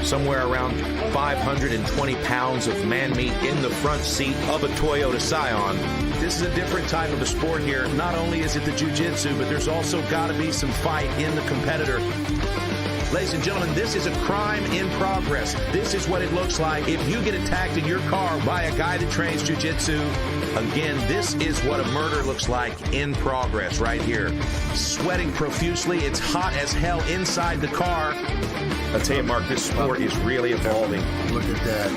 Somewhere around 520 pounds of man meat in the front seat of a Toyota Scion. This is a different type of a sport here. Not only is it the jiu-jitsu, but there's also got to be some fight in the competitor. Ladies and gentlemen, this is a crime in progress. This is what it looks like if you get attacked in your car by a guy that trains jiu-jitsu. Again, this is what a murder looks like in progress right here. Sweating profusely. It's hot as hell inside the car. I'll tell you, Mark, this sport is really evolving. Look at that.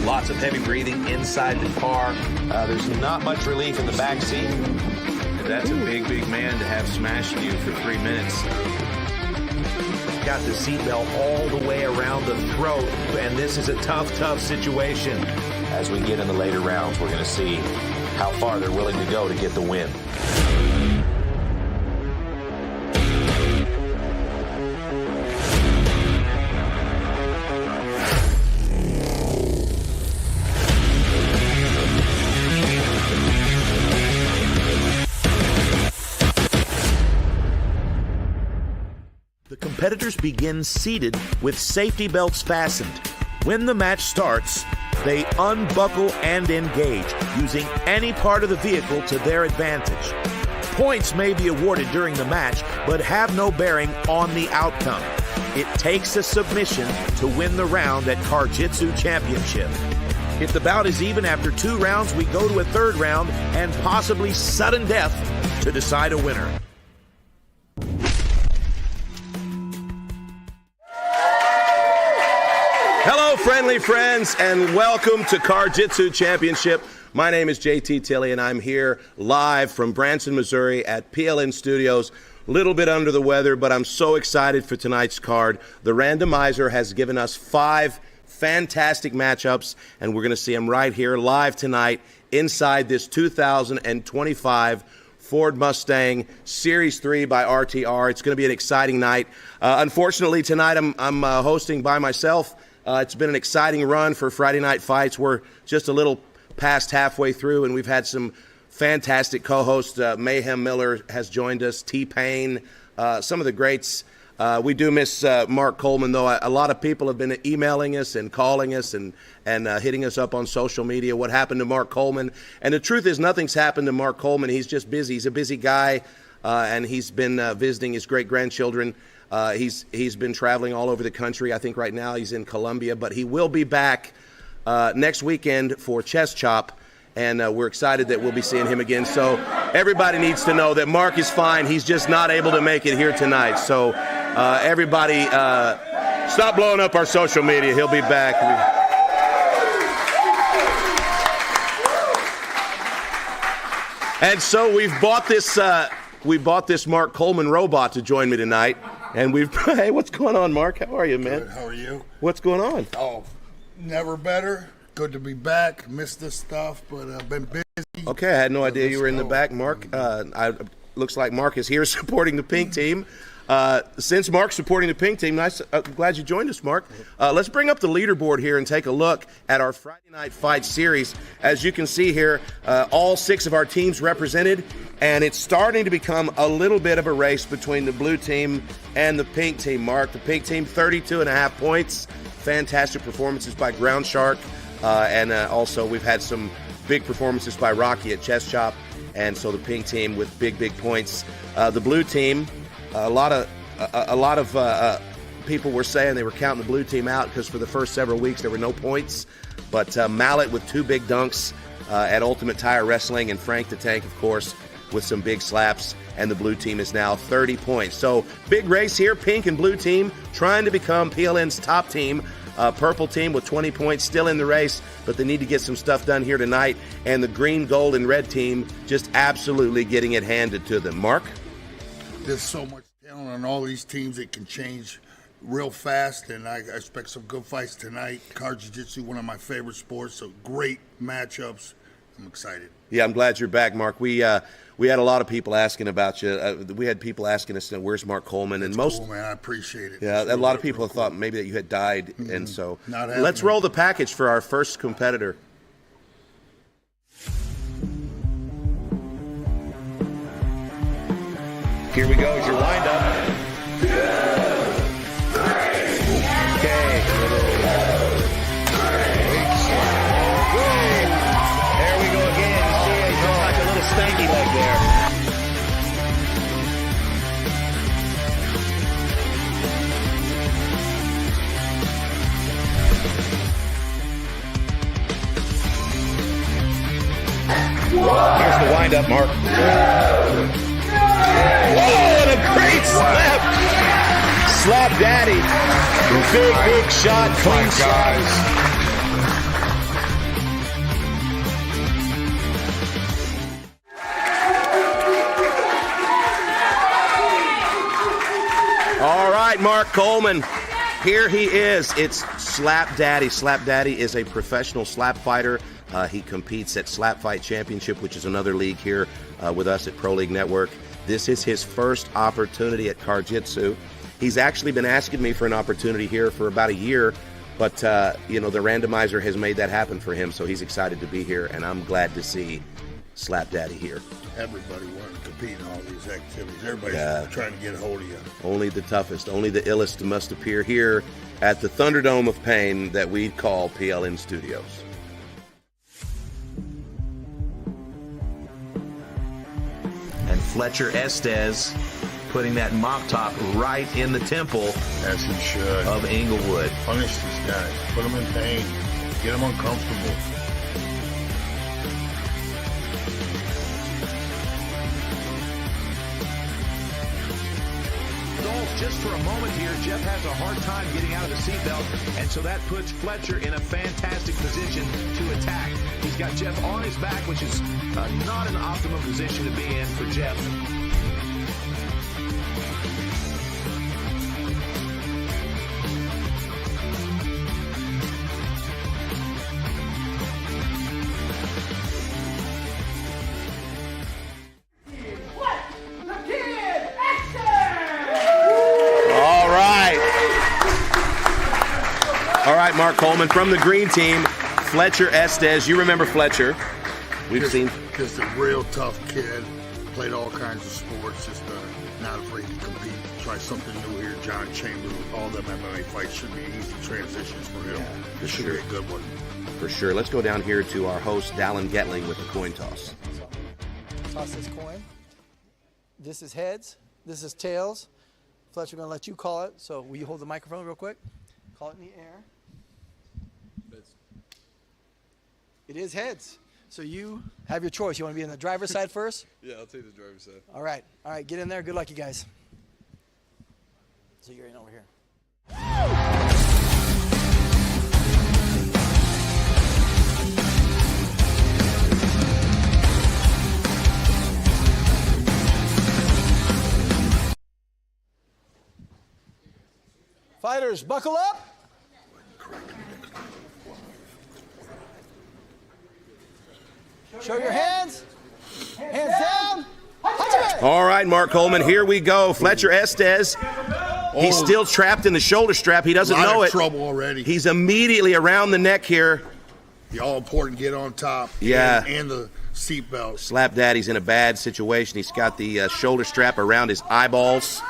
Lots of heavy breathing inside the car. There's not much relief in the back seat. That's a big, big man to have smashed you for 3 minutes. Got the seatbelt all the way around the throat, and this is a tough, tough situation. As we get in the later rounds, we're going to see how far they're willing to go to get the win. Competitors begin seated with safety belts fastened. When the match starts, they unbuckle and engage, using any part of the vehicle to their advantage. Points may be awarded during the match, but have no bearing on the outcome. It takes a submission to win the round at CarJitsu Championship. If the bout is even after 2 rounds, we go to a 3rd round and possibly sudden death to decide a winner. Hello, friendly friends, and welcome to CarJitsu Championship. My name is JT Tilley, and I'm here live from Branson, Missouri at PLN Studios. A little bit under the weather, but I'm so excited for tonight's card. The randomizer has given us 5 fantastic matchups, and we're going to see them right here live tonight inside this 2025 Ford Mustang Series 3 by RTR. It's going to be an exciting night. Unfortunately, tonight I'm hosting by myself. It's been an exciting run for Friday Night Fights. We're just a little past halfway through, and we've had some fantastic co-hosts. Mayhem Miller has joined us, T-Pain, some of the greats. We do miss Mark Coleman, though. A lot of people have been emailing us and calling us and hitting us up on social media. What happened to Mark Coleman? And the truth is, nothing's happened to Mark Coleman. He's just busy. He's a busy guy, and he's been visiting his great-grandchildren. He's been traveling all over the country. I think right now he's in Colombia, but he will be back next weekend for Chest Chop, and we're excited that we'll be seeing him again. So everybody needs to know that Mark is fine. He's just not able to make it here tonight. So everybody, stop blowing up our social media. He'll be back. And so we've bought this Mark Coleman robot to join me tonight. And hey, what's going on, Mark? How are you, man? Good. How are you? What's going on? Oh, never better. Good to be back. Missed this stuff, but I've been busy. Okay, I had no idea you were in the back, Mark. Looks like Mark is here supporting the pink team. Since Mark's supporting the pink team, glad you joined us, Mark. Let's bring up the leaderboard here and take a look at our Friday Night Fight series. As you can see here, all 6 of our teams represented, and it's starting to become a little bit of a race between the blue team and the pink team, Mark. The pink team, 32.5 points. Fantastic performances by Ground Shark, and also we've had some big performances by Rocky at Chest Chop, and so the pink team with big, big points. The blue team, a lot of people were saying they were counting the blue team out because for the first several weeks there were no points. But Mallet with 2 big dunks at Ultimate Tire Wrestling, and Frank the Tank, of course, with some big slaps, and the blue team is now 30 points. So big race here, pink and blue team trying to become PLN's top team. Purple team with 20 points still in the race, but they need to get some stuff done here tonight. And the green, gold, and red team just absolutely getting it handed to them. Mark? There's so much talent on all these teams. It can change real fast, and I expect some good fights tonight. CarJitsu, one of my favorite sports, so great matchups. I'm excited. Yeah, I'm glad you're back, Mark. We had a lot of people asking about you. We had people asking us, where's Mark Coleman? And That's cool, man. I appreciate it. Yeah, a lot of people thought maybe that you had died, and so Not let's roll the package for our first competitor. Here we go, is your windup. Okay. There we go again. CJay just like a little stanky leg there. Here's the wind-up, Mark. Whoa, and a great slap. Slap Daddy. Big shot, clean shot. All right, Mark Coleman. Here he is. It's Slap Daddy. Slap Daddy is a professional slap fighter. He competes at Slap Fight Championship, which is another league here with us at Pro League Network. This is his first opportunity at CarJitsu. He's actually been asking me for an opportunity here for about a year, but you know, the randomizer has made that happen for him, so he's excited to be here, and I'm glad to see Slap Daddy here. Everybody wanting to compete in all these activities. Everybody's trying to get a hold of you. Only the toughest, only the illest must appear here at the Thunderdome of Pain that we call PLN Studios. And Fletcher Estes putting that mop top right in the temple, as he should, of Inglewood. Punish these guys. Put them in pain. Get them uncomfortable. Just for a moment here, Jeff has a hard time getting out of the seatbelt, and so that puts Fletcher in a fantastic position to attack. He's got Jeff on his back, which is not an optimum position to be in for Jeff. All right, Mark Coleman from the green team, Fletcher Estes. You remember Fletcher? We've seen. Just a real tough kid. Played all kinds of sports. Just not afraid to compete. Try something new here. John Chambers with all them MMA fights should be easy transitions for him. This should be a good one. For sure. Let's go down here to our host, Dallin Getling, with the coin toss. Toss this coin. This is heads. This is tails. Fletcher, going to let you call it. So will you hold the microphone real quick? Call it in the air. It is heads. So you have your choice. You want to be in the driver's side first? Yeah, I'll take the driver's side. All right. All right, get in there. Good luck, you guys. So you're in over here. Fighters, buckle up. Show your hands. Hands down. All right, Mark Coleman, here we go. Fletcher Estes. He's still trapped in the shoulder strap. He doesn't know it. Trouble already. He's immediately around the neck here. The all-important get on top. Yeah. And the seatbelt. Slap Daddy's in a bad situation. He's got the shoulder strap around his eyeballs.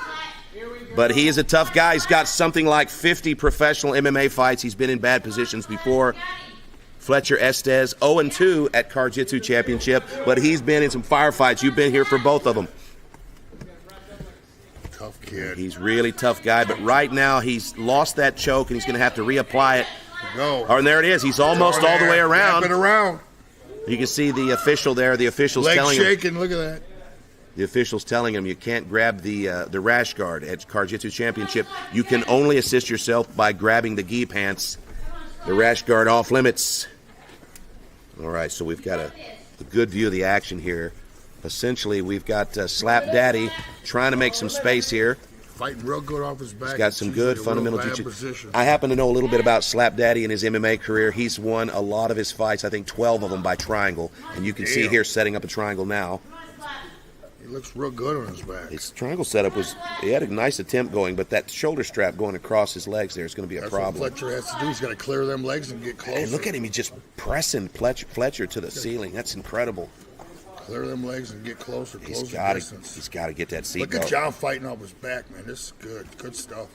But he is a tough guy. He's got something like 50 professional MMA fights. He's been in bad positions before. Fletcher Estes, 0-2 at CarJitsu Championship, but he's been in some firefights. You've been here for both of them. Tough kid. He's really tough guy, but right now he's lost that choke, and he's going to have to reapply it. Go. Oh, and there it is. He's almost all the way around. Wrap it around. You can see the official there. The official's Legs telling him. shaking. Look at that. The official's telling him you can't grab the rash guard at CarJitsu Championship. You can only assist yourself by grabbing the gi pants. The rash guard off limits. All right, so we've got a good view of the action here. Essentially, we've got Slap Daddy trying to make some space here. Fighting real good off his back. He's got some good fundamental jiu-jitsu. I happen to know a little bit about Slap Daddy and his MMA career. He's won a lot of his fights, I think 12 of them by triangle. And you can see here setting up a triangle now. He looks real good on his back. His triangle setup he had a nice attempt going, but that shoulder strap going across his legs there is going to be a problem. That's what Fletcher has to do. He's got to clear them legs and get closer. And look at him. He's just pressing Fletcher to the ceiling. That's incredible. Clear them legs and get closer, He's closer got distance. He's got to get that Look at seatbelt. John fighting off his back, man. This is good. Good stuff.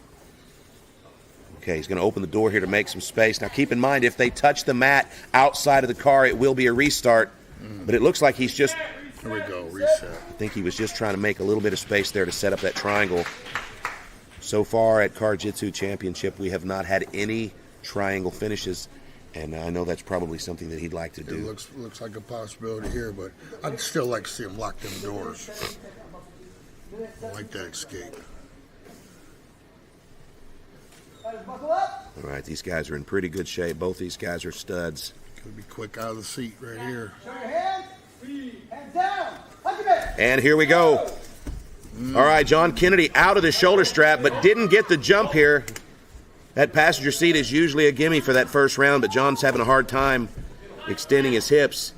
Okay, he's going to open the door here to make some space. Now, keep in mind, if they touch the mat outside of the car, it will be a restart. But it looks like he's just... Here we go, reset. I think he was just trying to make a little bit of space there to set up that triangle. So far at CarJitsu Championship, we have not had any triangle finishes, and I know that's probably something that he'd like to do. It looks like a possibility here, but I'd still like to see him lock them doors. I like that escape. All right, these guys are in pretty good shape. Both these guys are studs. Could be quick out of the seat right here. Show your hands. Hands down. Look at it. And here we go. All right, John Kennedy out of the shoulder strap, but didn't get the jump here. That passenger seat is usually a gimme for that first round, but John's having a hard time extending his hips.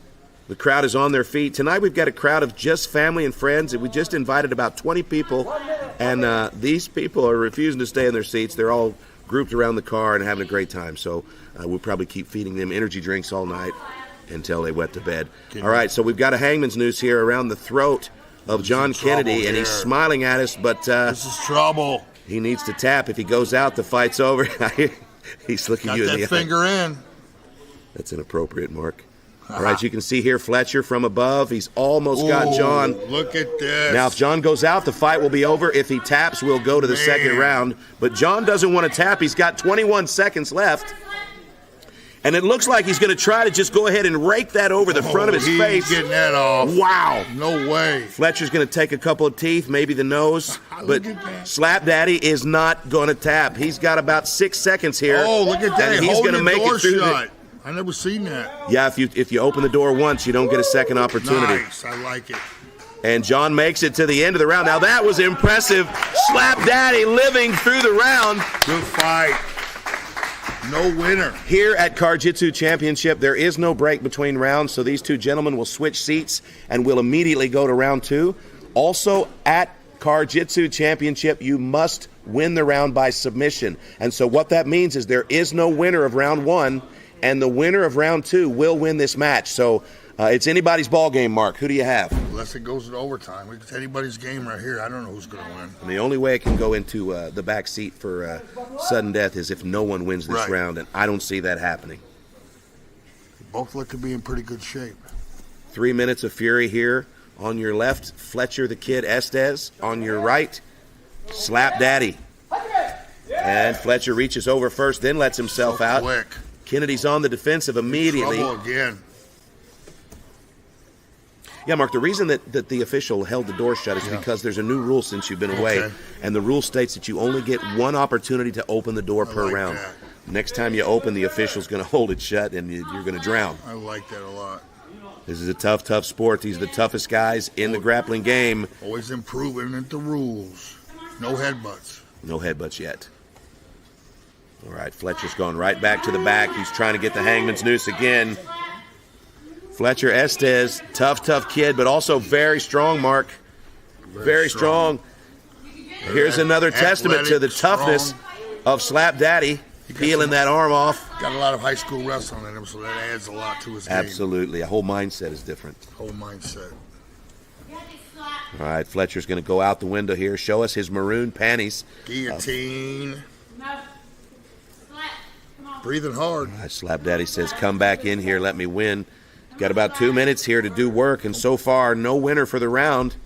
The crowd is on their feet. Tonight we've got a crowd of just family and friends, and we just invited about 20 people, and these people are refusing to stay in their seats. They're all grouped around the car and having a great time, so we'll probably keep feeding them energy drinks all night until they wet to bed. All right, so we've got a hangman's noose here around the throat of John Kennedy, and he's smiling at us, but this is trouble. he needs to tap. If he goes out, the fight's over. He's looking Got you in that the eye. finger in. That's inappropriate, Mark. All right, you can see here Fletcher from above. He's almost got John. Look at this. Now, if John goes out, the fight will be over. If he taps, we'll go to the second round. But John doesn't want to tap. He's got 21 seconds left. And it looks like he's going to try to just go ahead and rake that over the front of his he's face. Getting that off. Wow. No way. Fletcher's going to take a couple of teeth, maybe the nose. But Look at that. Slap Daddy is not going to tap. He's got about 6 seconds here. Oh, look at that. And he's going to make it through shut. I never seen that. Yeah, if you open the door once, you don't get a second opportunity. Nice. I like it. And John makes it to the end of the round. Now that was impressive. Slap Daddy living through the round. Good fight. No winner. Here at CarJitsu Championship, there is no break between rounds, so these two gentlemen will switch seats and will immediately go to round two. Also, at CarJitsu Championship, you must win the round by submission. And so what that means is there is no winner of round one, and the winner of round two will win this match. So it's anybody's ball game, Mark. Who do you have? Unless it goes to overtime. It's anybody's game right here. I don't know who's going to win. And the only way it can go into the back seat for sudden death is if no one wins this round, and I don't see that happening. Both look to be in pretty good shape. 3 minutes of fury here. On your left, Fletcher the Kid Estes. On your right, Slap Daddy. And Fletcher reaches over first, then lets himself out. Quick. Kennedy's on the defensive immediately. Trouble again. Yeah, Mark, the reason that the official held the door shut is because there's a new rule since you've been away. Okay. And the rule states that you only get one opportunity to open the door per like round. that. Next time you open, the official's going to hold it shut and you're going to drown. I like that a lot. This is a tough, tough sport. These are the toughest guys in the grappling game. Always improving at the rules. No headbutts. No headbutts yet. All right, Fletcher's going right back to the back. He's trying to get the hangman's noose again. Fletcher Estes, tough, tough kid, but also very strong, Mark. Very strong. Here's another testament to the toughness of Slap Daddy, peeling that arm off. Got a lot of high school wrestling in him, so that adds a lot to his game. Absolutely. A whole mindset is different. Whole mindset. All right, Fletcher's going to go out the window here, show us his maroon panties. Guillotine. Breathing hard. Slap Daddy says, come back in here, let me win. Got about 2 minutes here to do work, and so far, no winner for the round.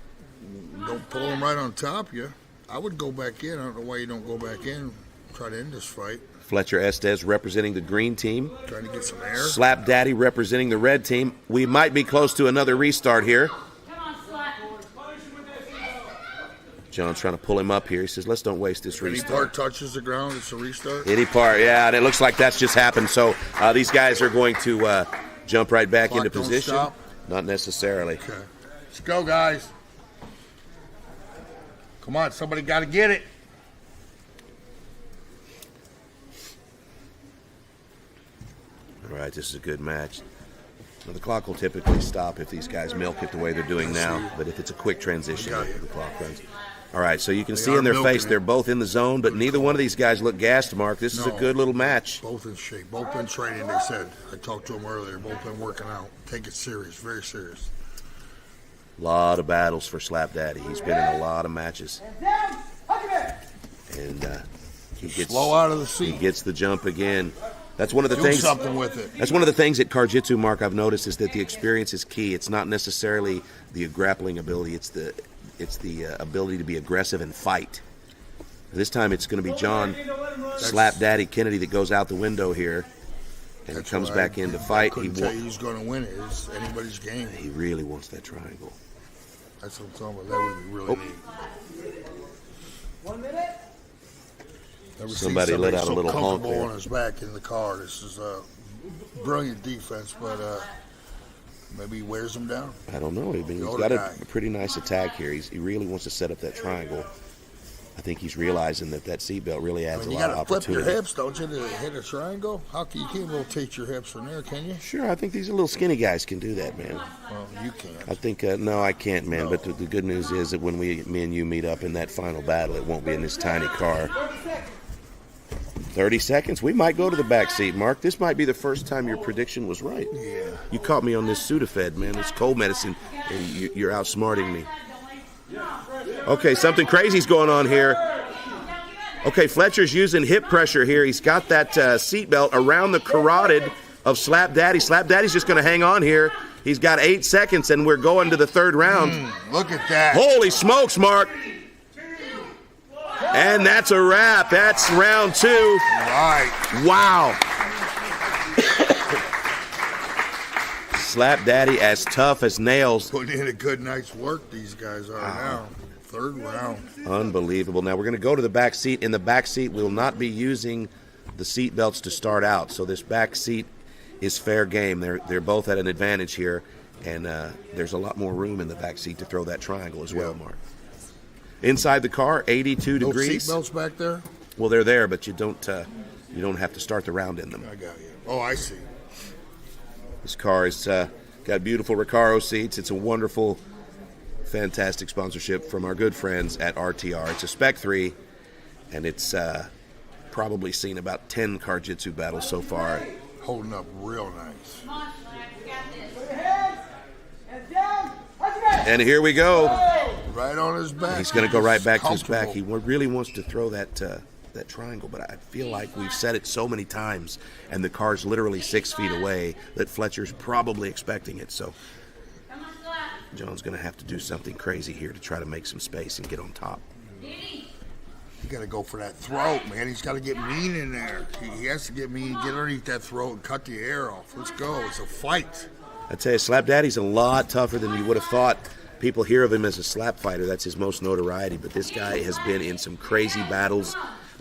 Don't pull him right on top of you. I would go back in. I don't know why you don't go back in. Try to end this fight. Fletcher Estes representing the green team. Trying to get some air. Slap Daddy representing the red team. We might be close to another restart here. John's trying to pull him up here. He says, let's don't waste this Any restart. part touches the ground, it's a restart. Any part, yeah, and it looks like that's just happened. So these guys are going to jump right back Clock into don't position. stop. Not necessarily. Okay. Let's go, guys. Come on, somebody got to get it. All right, this is a good match. Now, the clock will typically stop if these guys milk it the way they're doing now, but if it's a quick transition, the clock runs. All right, so you can see are in their milking face it. they're both in the zone, but neither one of these guys look gassed, Mark. This is a No. good little match. Both in shape. Both been training, they said. I talked to them earlier. Both been working out. Take it serious. Very serious. A lot of battles for Slap Daddy. He's been in a lot of matches. And he gets slow out of the seat. He gets the jump again. That's one of the Do things. something with it. That's one of the things at CarJitsu, Mark, I've noticed is that the experience is key. It's not necessarily the grappling ability. It's the ability to be aggressive and fight. This time it's going to be John Slap Daddy Kennedy that goes out the window here, and he comes back in to fight. I couldn't tell you who's going to win it. It's anybody's game. He really wants that triangle. That's what I'm talking about. That would be really neat. 1 minute. Somebody let out a little honk there. On his back in the car. This is a brilliant defense, but maybe he wears him down. I don't know. He's got a pretty nice attack here. He really wants to set up that triangle. I think he's realizing that seatbelt really adds a lot of opportunity. You got to flip your hips, don't you, to hit a triangle? You can't rotate your hips from there, can you? Sure, I think these little skinny guys can do that, man. Well, you can't. I think, no, I can't, man. No. But the good news is that when me and you meet up in that final battle, it won't be in this tiny car. 30 seconds. We might go to the back seat, Mark. This might be the first time your prediction was right. Yeah. You caught me on this Sudafed, man. It's cold medicine, and you're outsmarting me. Okay, something crazy's going on here. Okay, Fletcher's using hip pressure here. He's got that seatbelt around the carotid of Slap Daddy. Slap Daddy's just going to hang on here. He's got 8 seconds, and we're going to the third round. Look at that. Holy smokes, Mark. And that's a wrap. That's round 2. Right. Wow. Slap Daddy as tough as nails. Putting in a good night's work, these guys are now. Third round. Unbelievable. Now we're going to go to the back seat. In the back seat, we'll not be using the seat belts to start out. So this back seat is fair game. They're both at an advantage here. And there's a lot more room in the back seat to throw that triangle as well, Mark. Inside the car, 82 degrees. No seat belts back there? Well, they're there, but you don't have to start the round in them. I got you. Oh, I see. This car has got beautiful Recaro seats. It's a wonderful, fantastic sponsorship from our good friends at RTR. It's a Spec 3, and it's probably seen about 10 CarJitsu battles so far. Holding up real nice. And here we go. Right on his back. He's going to go right back to his back. He really wants to throw that triangle, but I feel like we've said it so many times, and the car's literally 6 feet away, that Fletcher's probably expecting it. So John's going to have to do something crazy here to try to make some space and get on top. You got to go for that throat, man. He's got to get mean in there. He has to get mean, get underneath that throat, and cut the air off. Let's go. It's a fight. I tell you, Slap Daddy's a lot tougher than you would have thought. People hear of him as a slap fighter. That's his most notoriety. But this guy has been in some crazy battles.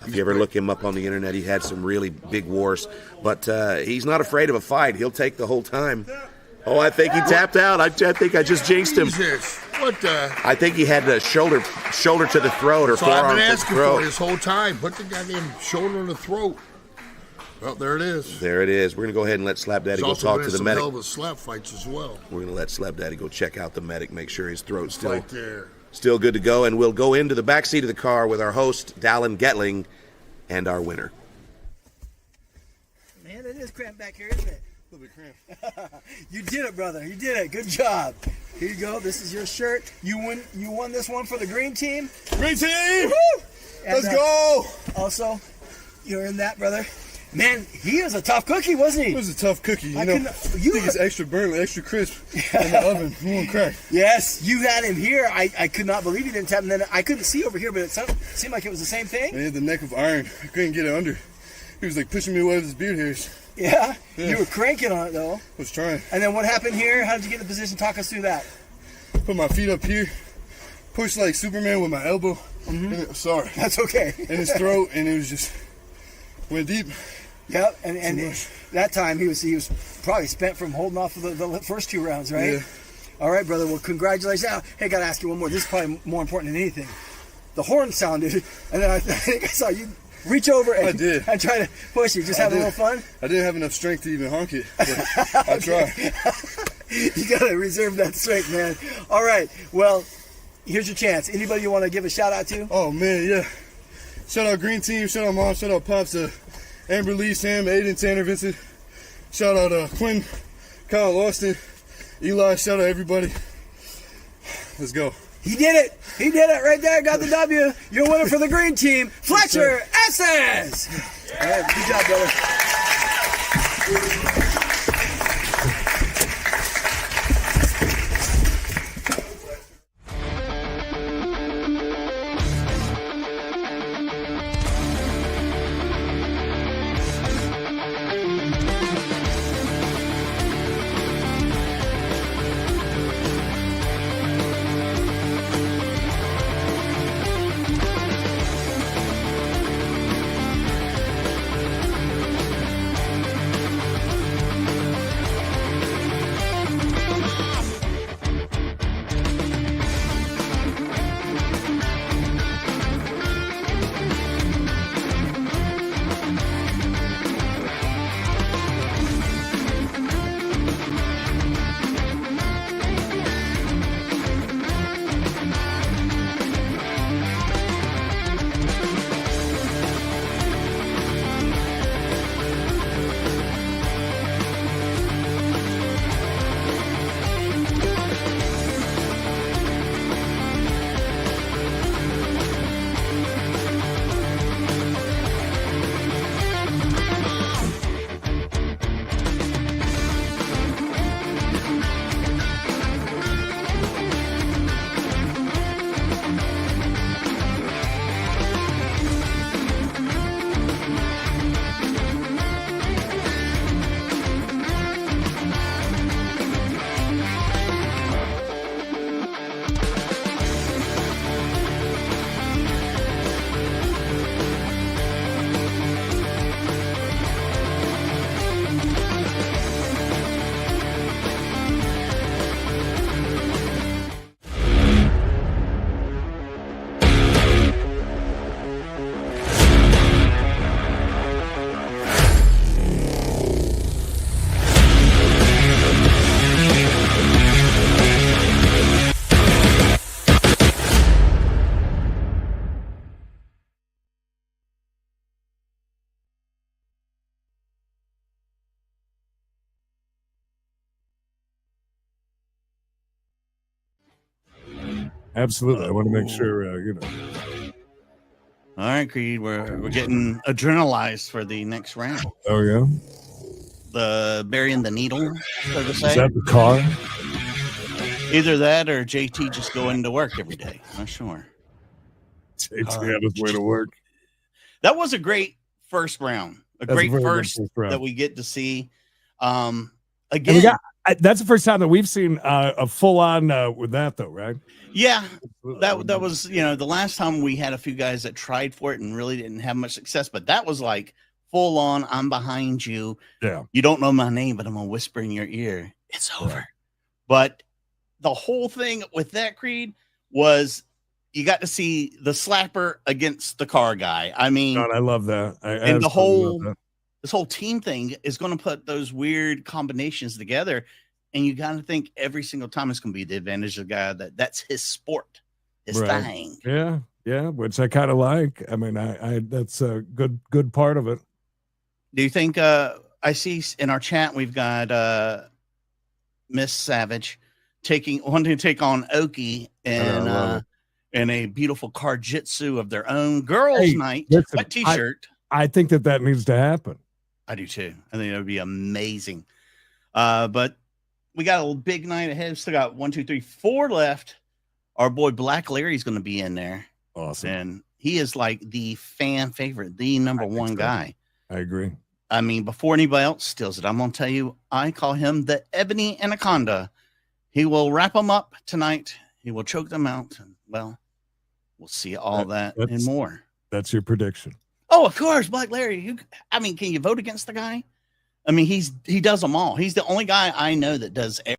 If you ever look him up on the internet, he had some really big wars. But he's not afraid of a fight. He'll take the whole time. Oh, I think he tapped out. I think I just jinxed him. Jesus. What the? I think he had a shoulder to the throat or forearm to the throat. I've been asking for this whole time. Put the goddamn shoulder to the throat. Well, there it is. There it is. We're going to go ahead and let Slap Daddy go talk to the medic. Hell of a slap fights as well. We're going to let Slap Daddy go check out the medic, make sure his throat's right there. Still good to go. And we'll go into the back seat of the car with our host, Dallin Getling, and our winner. Man, it is cramped back here, isn't it? A little bit cramped. You did it, brother. You did it. Good job. Here you go. This is your shirt. You won this one for the green team. Green team! Woo! Let's go! Also, you're in that, brother. Man, he was a tough cookie, wasn't he? It was a tough cookie. You think it's extra burnt, extra crisp in the oven. He won't crack. Yes, you had him here. I could not believe he didn't tap him. Then I couldn't see over here, but it seemed like it was the same thing. He had the neck of iron. I couldn't get it under. He was like pushing me away with his beard hairs. Yeah? You were cranking on it, though. I was trying. And then what happened here? How did you get in the position? Talk us through that. Put my feet up here, pushed like Superman with my elbow. Sorry. That's okay. In his throat, and it was just went deep. Yep, and that time he was probably spent from holding off the first 2 rounds, right? Yeah. All right, brother. Well, congratulations. Now, hey, I got to ask you one more. This is probably more important than anything. The horn sounded, and then I think I saw you reach over and try to push it. Just have a little fun? I didn't have enough strength to even honk it, but I tried. You got to reserve that strength, man. All right, well, here's your chance. Anybody you want to give a shout-out to? Oh, man, yeah. Shout out Green Team, shout out Mom, shout out Pops, Amber Lee, Sam, Aiden, Tanner, Vincent. Shout out Quinn, Kyle, Austin, Eli. Shout out everybody. Let's go. He did it. He did it right there. Got the W. Your winner for the green team, Fletcher Estes. All right, good job, brother. Absolutely. I want to make sure, All right, Creed, we're getting adrenalized for the next round. Oh, yeah? The burying the needle, so to say. Is that the car? Either that or JT just going to work every day. Not sure. JT on his way to work. That was a great first round. A That's great a very first good round. that we get to see. And Again, that's the first time that we've seen a full-on with that, though, right? yeah, that was, the last time we had a few guys that tried for it and really didn't have much success, but that was like full on, I'm behind you. Yeah. You don't know my name, but I'm going to whisper in your ear. It's over. Right. But the whole thing with that, Creed, was you got to see the slapper against the car guy. I mean, God, I love that. and this whole team thing is going to put those weird combinations together. And you got to think every single time it's going to be the advantage of the guy that's his sport, his thing. Yeah, which I kind of like. I mean, I that's a good part of it. Do you think? I see in our chat we've got Miss Savage wanting to take on Oki and a beautiful CarJitsu of their own girls' night. Listen, What t-shirt? I think that needs to happen. I do too. I think that would be amazing. But we got a big night ahead. Still got 1, 2, 3, 4 left. Our boy Black Larry's going to be in there. Awesome. And he is like the fan favorite, the number one guy. I agree. I mean, before anybody else steals it, I'm going to tell you, I call him the Ebony Anaconda. He will wrap them up tonight. He will choke them out. And, well, we'll see all that and more. That's your prediction. Oh, of course, Black Larry. Can you vote against the guy? I mean, he does them all. He's the only guy I know that does everything.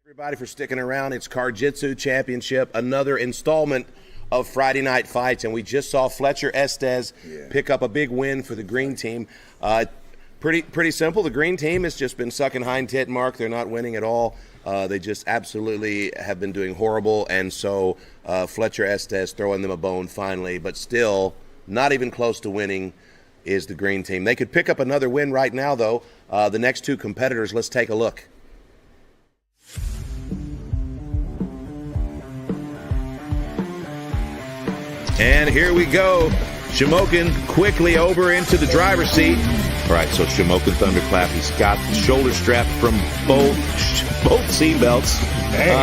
Everybody for sticking around. It's CarJitsu Championship, another installment of Friday Night Fights, and we just saw Fletcher Estes pick up a big win for the green team. Pretty simple. The green team has just been sucking hind tit, Mark. They're not winning at all. They just absolutely have been doing horrible, and so Fletcher Estes throwing them a bone finally, but still not even close to winning. is the green team. They could pick up another win right now, though. The next two competitors, let's take a look. And here we go. Shimokin quickly over into the driver's seat. All right, so Shamokin Thunderclap, he's got the shoulder strap from both seat belts,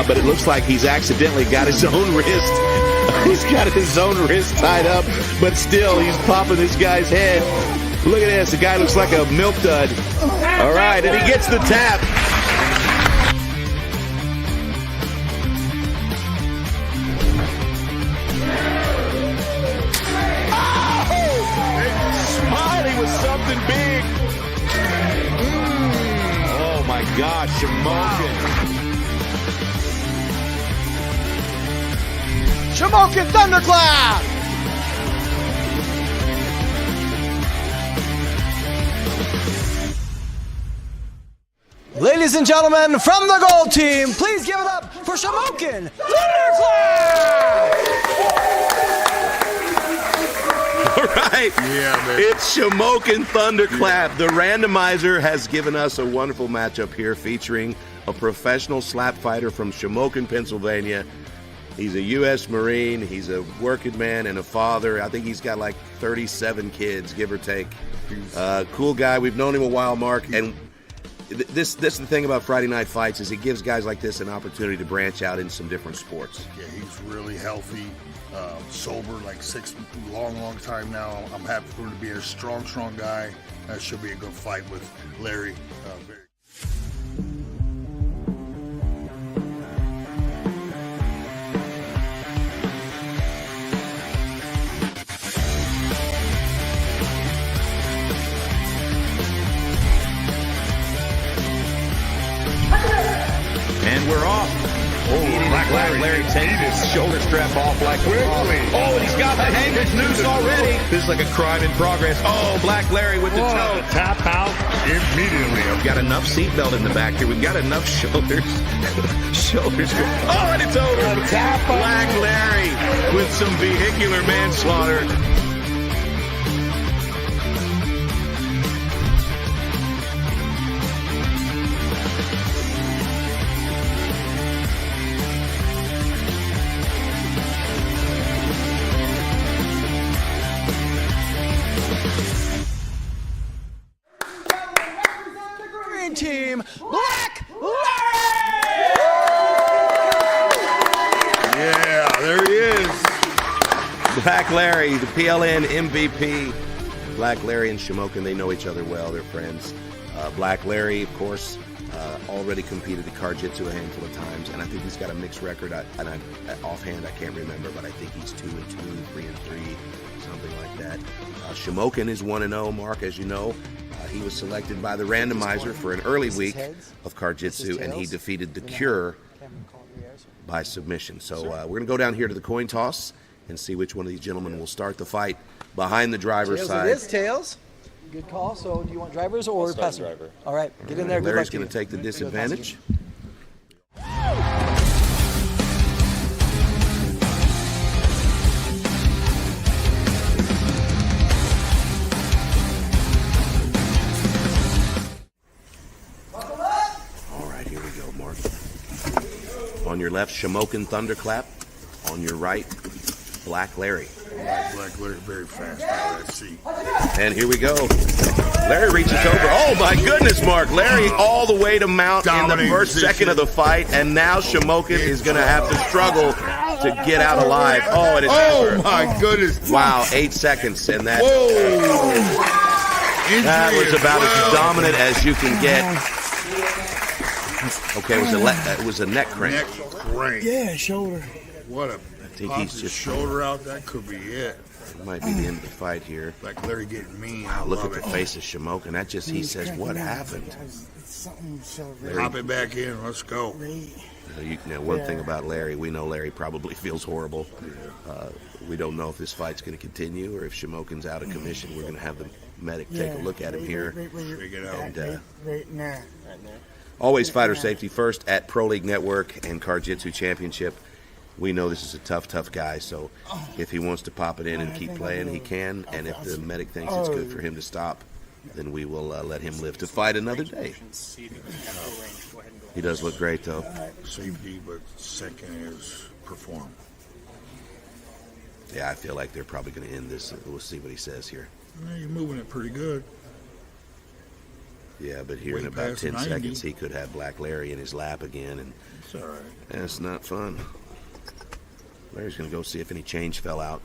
but it looks like he's accidentally got his own wrist. He's got his own wrist tied up, but still he's popping this guy's head. Look at this, the guy looks like a milk dud. All right, and he gets the tap. Something big. Oh my gosh, Shimokin. Shamokin Thunderclap! Ladies and gentlemen, from the gold team, please give it up for Shamokin Thunderclap! All right. Yeah, man. It's Shamokin Thunderclap. The randomizer has given us a wonderful matchup here featuring a professional slap fighter from Shamokin, Pennsylvania. He's a U.S. Marine. He's a working man and a father. I think he's got like 37 kids, give or take. Cool guy. We've known him a while, Mark. And this is the thing about Friday Night Fights is it gives guys like this an opportunity to branch out in some different sports. Yeah, he's really healthy. Sober, like long time now. I'm happy for him to be a strong guy. That should be a good fight with Larry. And we're off. Black Larry takes his shoulder strap off like quickly. Oh, and he's got the hangers noose already. This is like a crime in progress. Oh, Black Larry with the toe. Tap out immediately. We've got enough seatbelt in the back here. We've got enough shoulders. Oh, and it's over. Black Larry with some vehicular manslaughter. Team Black Larry! Yeah, there he is. Black Larry, the PLN MVP. Black Larry and Shimokin, they know each other well. They're friends. Black Larry, of course, already competed at CarJitsu a handful of times, and I think he's got a mixed record. Offhand, I can't remember, but I think he's 2-2, 3-3, something like that. Shimokin is 1-0, Mark, as you know. He was selected by the randomizer for an early week of CarJitsu, and he defeated The Cure by submission. So we're going to go down here to the coin toss and see which one of these gentlemen will start the fight behind the driver's Tails side. it is, Tails. Good call. So do you want drivers or passenger? Driver. All right, get in there. Larry's going to take the disadvantage. On your left, Shamokin Thunderclap. On your right, Black Larry. Black Larry very fast out of that seat. And here we go. Larry reaches over. Oh my goodness, Mark. Larry all the way to mount in the first second of the fight, and now Shamokin is going to have to struggle to get out alive. Oh, it is over. Oh my goodness. Wow, 8 seconds, and that was That about as dominant as you can get. Okay, it was a neck crank. Neck crank. Yeah, shoulder. What a think he's just shoulder out. That could be it. It might be the end of the fight here. Like Larry getting mean. Wow, look at the face of Shimokin. That just, he says, what happened? Pop it back in. Let's go. One thing about Larry, we know Larry probably feels horrible. We don't know if this fight's going to continue or if Shimokin's out of commission. We're going to have the medic take a look at him here. And, always fighter safety first at Pro League Network and CarJitsu Championship. we know this is a tough guy, so if he wants to pop it in and keep playing, he can. And if the medic thinks it's good for him to stop, then we will let him live to fight another day. He does look great, though. Safety, but second is perform. Yeah, I feel like they're probably going to end this. We'll see what he says here. Yeah, you're moving it pretty good. Yeah, but here Way in about past 10 90. seconds, he could have Black Larry in his lap again, and It's all right. that's not fun. Larry's going to go see if any change fell out.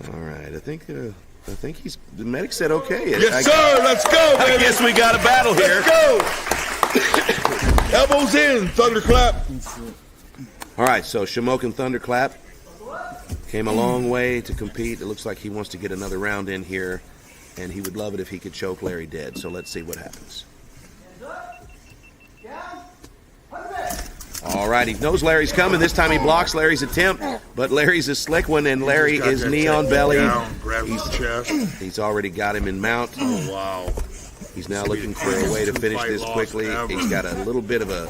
All right, I think he's the medic said okay. Yes, sir. Let's go, baby. I guess we got a battle here. Let's go. Elbows in, Thunderclap. All right, so Shamokin Thunderclap came a long way to compete. It looks like he wants to get another round in here, and he would love it if he could choke Larry dead. So let's see what happens. All right, he knows Larry's coming. This time he blocks Larry's attempt, but Larry's a slick one, and Larry is knee on belly. Grabs his chest. He's already got him in mount. Oh, wow. He's now looking for a way to finish this quickly. He's got a little bit of a...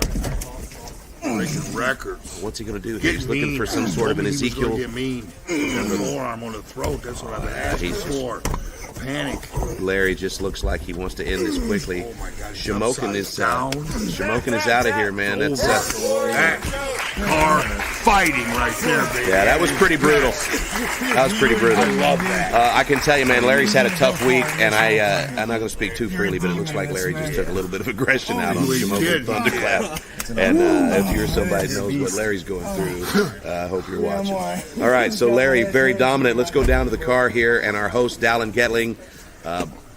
Breaking records. What's he going to do here? He's looking for some sort of an Ezekiel. Get mean. The forearm on the throat. That's what I've been asking for. Panic. Larry just looks like he wants to end this quickly. Oh my God. Shamokin is out of here, man. That's Car fighting right there, baby. yeah, that was pretty brutal. That was pretty brutal. I love that. I can tell you, man, Larry's had a tough week, and I'm not going to speak too freely, but it looks like Larry just took a little bit of aggression out on Shamokin Thunderclap. And if you're somebody who knows what Larry's going through, I hope you're watching. All right, so Larry, very dominant. Let's go down to the car here, and our host, Dallin Getling.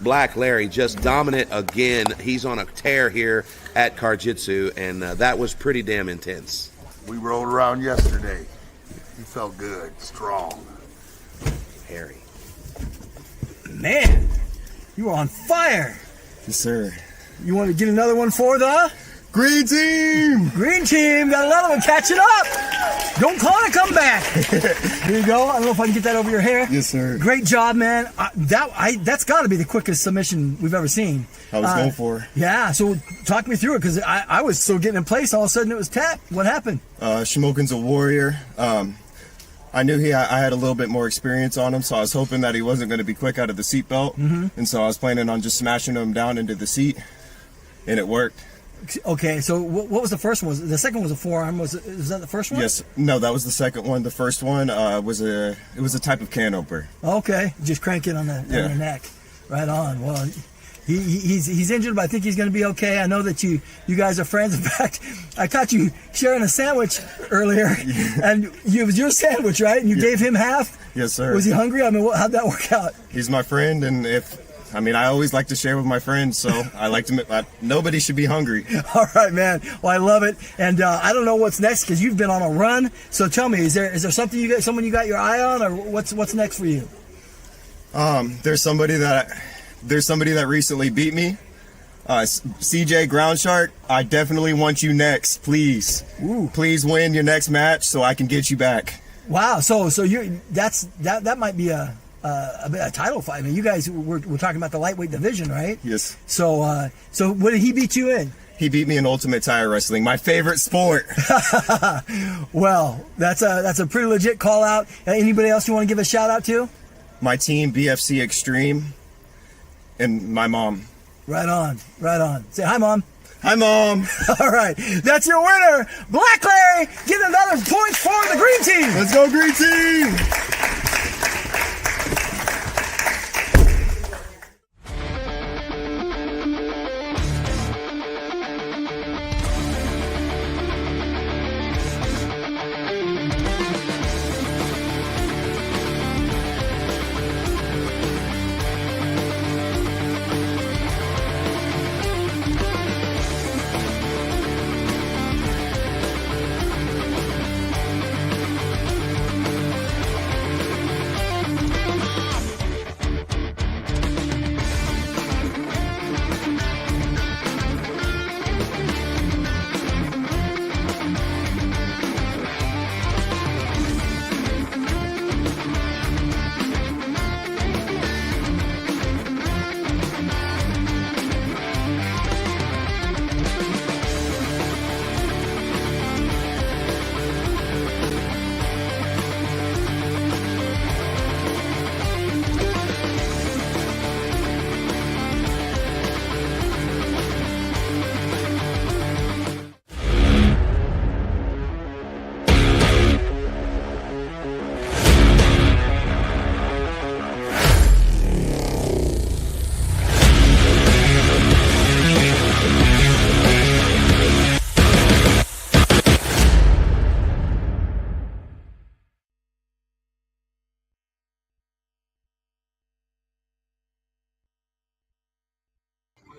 Black Larry, just dominant again. He's on a tear here at CarJitsu, and that was pretty damn intense. We rolled around yesterday. He felt good, strong. Harry. Man, you are on fire. Yes, sir. You want to get another one for the Green team! green team? Got another one. Catch it up. Don't call it a comeback. Here you go. I don't know if I can get that over your hair. Yes, sir. Great job, man. That's got to be the quickest submission we've ever seen. I was going for. Yeah, so talk me through it, because I was still getting in place. All of a sudden it was tap. What happened? Shimokin's a warrior. I knew I had a little bit more experience on him, so I was hoping that he wasn't going to be quick out of the seatbelt. And so I was planning on just smashing him down into the seat, and it worked. Okay, so what was the first one? The second was a forearm. Was that the first one? Yes. No, that was the second one. The first one was a type of can opener. Okay, just crank it on the neck. Right on. Well, he's injured, but I think he's going to be okay. I know that you guys are friends. In fact, I caught you sharing a sandwich earlier, and it was your sandwich, right? And you gave him half? Yes, sir. Was he hungry? I mean, how'd that work out? He's my friend, and I always like to share with my friends, so I like to. Nobody should be hungry. All right, man. Well, I love it, and I don't know what's next because you've been on a run. So tell me, is there something someone you got your eye on, or what's next for you? There's somebody that recently beat me. CJay Ground Shark. I definitely want you next, please. Ooh. Please win your next match so I can get you back. Wow. So that might be a title fight. I mean, you guys we're talking about the lightweight division, right? Yes. So what did he beat you in? He beat me in Ultimate Tire Wrestling, my favorite sport. Well, that's a pretty legit call out. Anybody else you want to give a shout out to? My team, BFC Extreme, and my mom. Right on. Say hi, Mom. Hi, Mom. All right, that's your winner, Black Larry. Getting another point for the green team. Let's go, green team.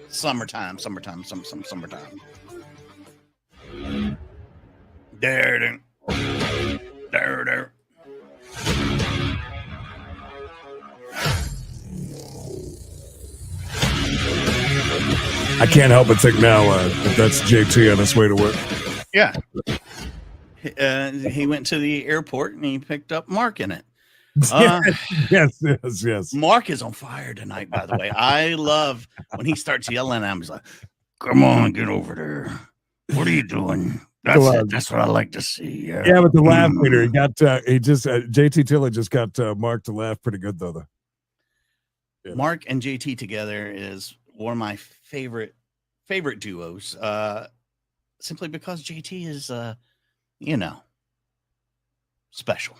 Summertime. There. I can't help but think now that that's JT on his way to work. Yeah. He went to the airport and he picked up Mark in it. Yes. Mark is on fire tonight, by the way. I love when he starts yelling at him. He's like, "Come on, get over there. What are you doing?" That's what I like to see. Yeah, but the laugh meter, JT Tiller just got Mark to laugh pretty good though. Yeah. Mark and JT together is one of my favorite duos. Simply because JT is, special.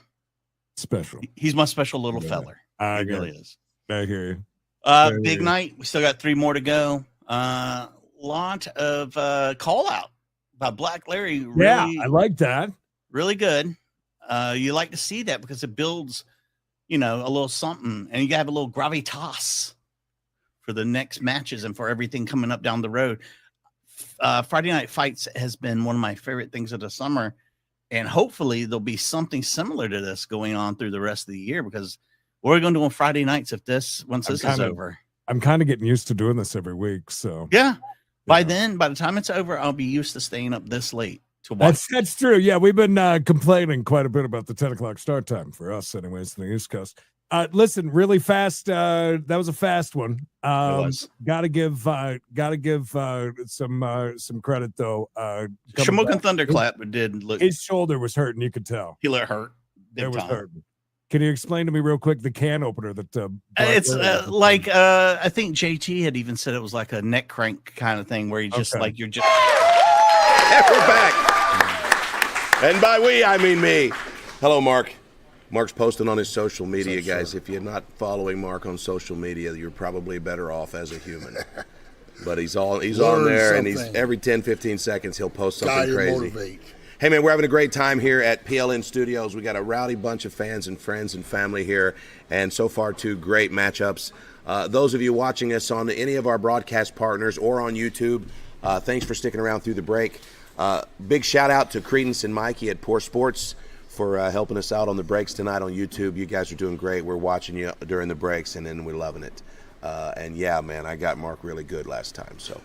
He's my special little feller. He really is. I hear you. Big night. We still got 3 more to go. Lot of call out by Black Larry. Really, I like that. Really good. You like to see that because it builds, a little something, and you have a little gravitas for the next matches and for everything coming up down the road. Friday Night Fights has been one of my favorite things of the summer. And hopefully there'll be something similar to this going on through the rest of the year, because what are we going to do on Friday nights once this is over? I'm kind of getting used to doing this every week. So yeah. By the time it's over, I'll be used to staying up this late to watch. That's true. Yeah. We've been complaining quite a bit about the 10 o'clock start time for us anyways in the East Coast. Listen, really fast. That was a fast one. Gotta give some credit though. Shamokin Thunderclap did look. His shoulder was hurting. You could tell. He looked hurt. It was hurting. Can you explain to me real quick the can opener that? It's like I think JT had even said it was like a neck crank kind of thing where you just like you're just. And we're back. And by we, I mean me. Hello, Mark. Mark's posting on his social media, guys. If you're not following Mark on social media, you're probably better off as a human. But he's on there, and he's every 10, 15 seconds he'll post something crazy. Motivate. Hey, man, we're having a great time here at PLN Studios. We got a rowdy bunch of fans and friends and family here, and so far, 2 great matchups. Those of you watching us on any of our broadcast partners or on YouTube, thanks for sticking around through the break. Big shout-out to Credence and Mikey at Poor Sports for helping us out on the breaks tonight on YouTube. You guys are doing great. We're watching you during the breaks, and then we're loving it. And yeah, man, I got Mark really good last time. So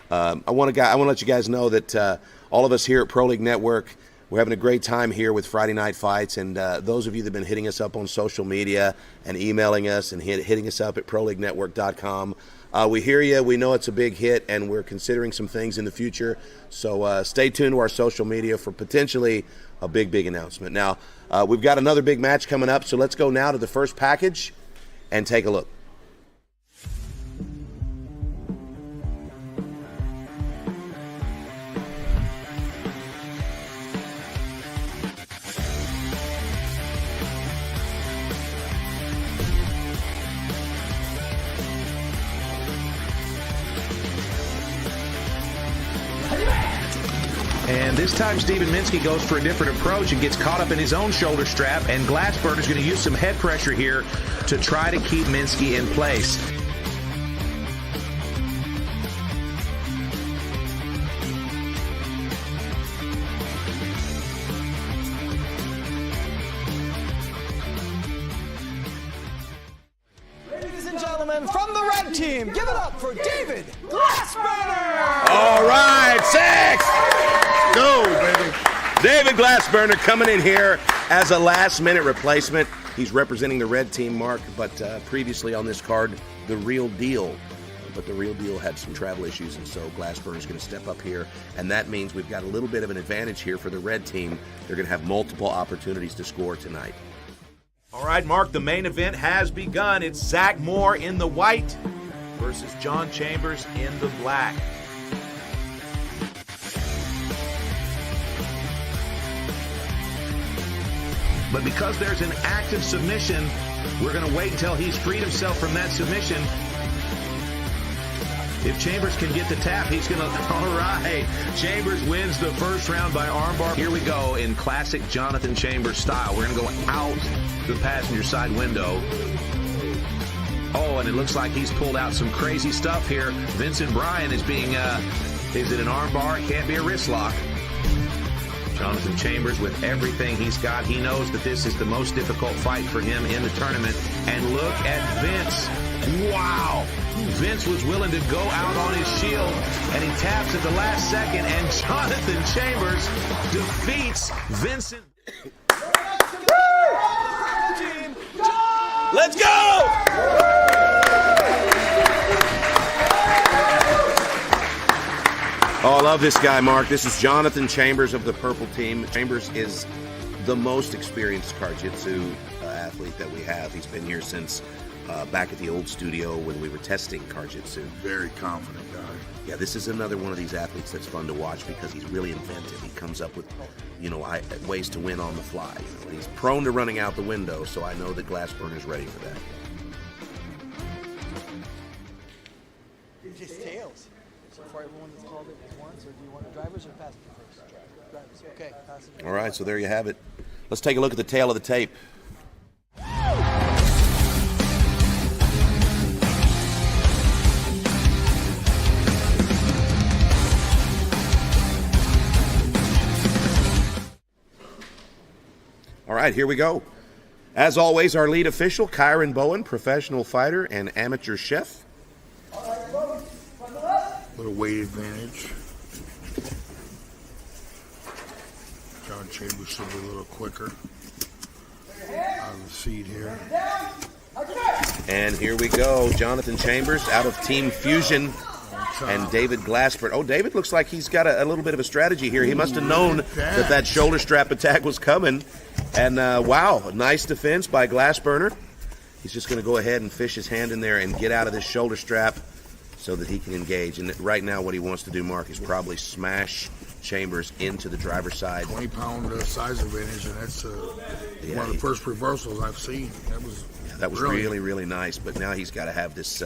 I want to let you guys know that all of us here at Pro League Network, we're having a great time here with Friday Night Fights. And those of you that have been hitting us up on social media and emailing us and hitting us up at ProLeagueNetwork.com, we hear you. We know it's a big hit, and we're considering some things in the future. So stay tuned to our social media for potentially a big announcement. Now, we've got another big match coming up, so let's go now to the first package and take a look. And this time, Steven Minsky goes for a different approach and gets caught up in his own shoulder strap. And Glassburner's going to use some head pressure here to try to keep Minsky in place. Ladies and gentlemen, from the red team, give it up for David Glassburner! All right, 6! Go, baby. David Glassburner coming in here as a last-minute replacement. He's representing the red team, Mark, but previously on this card, the Real Deal. But the Real Deal had some travel issues, and so Glassburner's going to step up here, and that means we've got a little bit of an advantage here for the red team. They're going to have multiple opportunities to score tonight. All right, Mark, the main event has begun. It's Zach Moore in the white versus John Chambers in the black. But because there's an active submission, we're going to wait until he's freed himself from that submission. If Chambers can get the tap, he's going to... All right. Chambers wins the first round by armbar. Here we go in classic Jonathan Chambers style. We're going to go out the passenger side window. Oh, and it looks like he's pulled out some crazy stuff here. Vincent Bryan is being, is it an arm bar? It can't be a wrist lock. Jonathan Chambers with everything he's got. He knows that this is the most difficult fight for him in the tournament. And look at Vince. Wow. Vince was willing to go out on his shield, and he taps at the last second, and Jonathan Chambers defeats Vincent. Let's go! Oh, I love this guy, Mark. This is Jonathan Chambers of the purple team. Chambers is the most experienced CarJitsu athlete that we have. He's been here since back at the old studio when we were testing CarJitsu. Very confident guy. Yeah, this is another one of these athletes that's fun to watch because he's really inventive. He comes up with, ways to win on the fly. He's prone to running out the window, so I know that Glassburner's ready for that. It's just tails. So far, everyone that's called it is once, or do you want drivers or passenger first? Drivers. Okay, passenger. All right, so there you have it. Let's take a look at the tail of the tape. All right, here we go. As always, our lead official, Kyron Bowen, professional fighter and amateur chef. Little weight advantage. John Chambers should be a little quicker. Out of the seat here. And here we go. Jonathan Chambers out of Team Fusion and David Glassburn. Oh, David looks like he's got a little bit of a strategy here. He must have known that shoulder strap attack was coming. And wow, nice defense by Glassburner. He's just going to go ahead and fish his hand in there and get out of this shoulder strap so that he can engage. And right now what he wants to do, Mark, is probably smash Chambers into the driver's side. 20-pound size advantage, and that's one of the first reversals I've seen. That was really, really nice. But now he's got to have this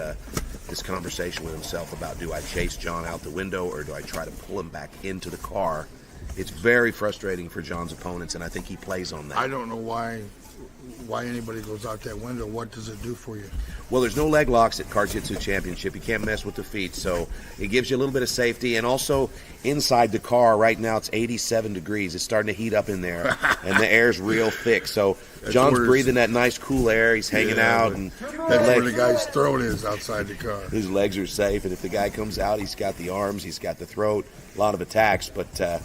this conversation with himself about, do I chase John out the window or do I try to pull him back into the car? It's very frustrating for John's opponents, and I think he plays on that. I don't know why anybody goes out that window. What does it do for you? Well, there's no leg locks at CarJitsu Championship. You can't mess with the feet, so it gives you a little bit of safety. And also, inside the car, right now it's 87 degrees. It's starting to heat up in there, and the air's real thick. So John's breathing that nice, cool air. He's hanging out. And that's where the guy's throat is, outside the car. His legs are safe, and if the guy comes out, he's got the arms, he's got the throat, a lot of attacks. But,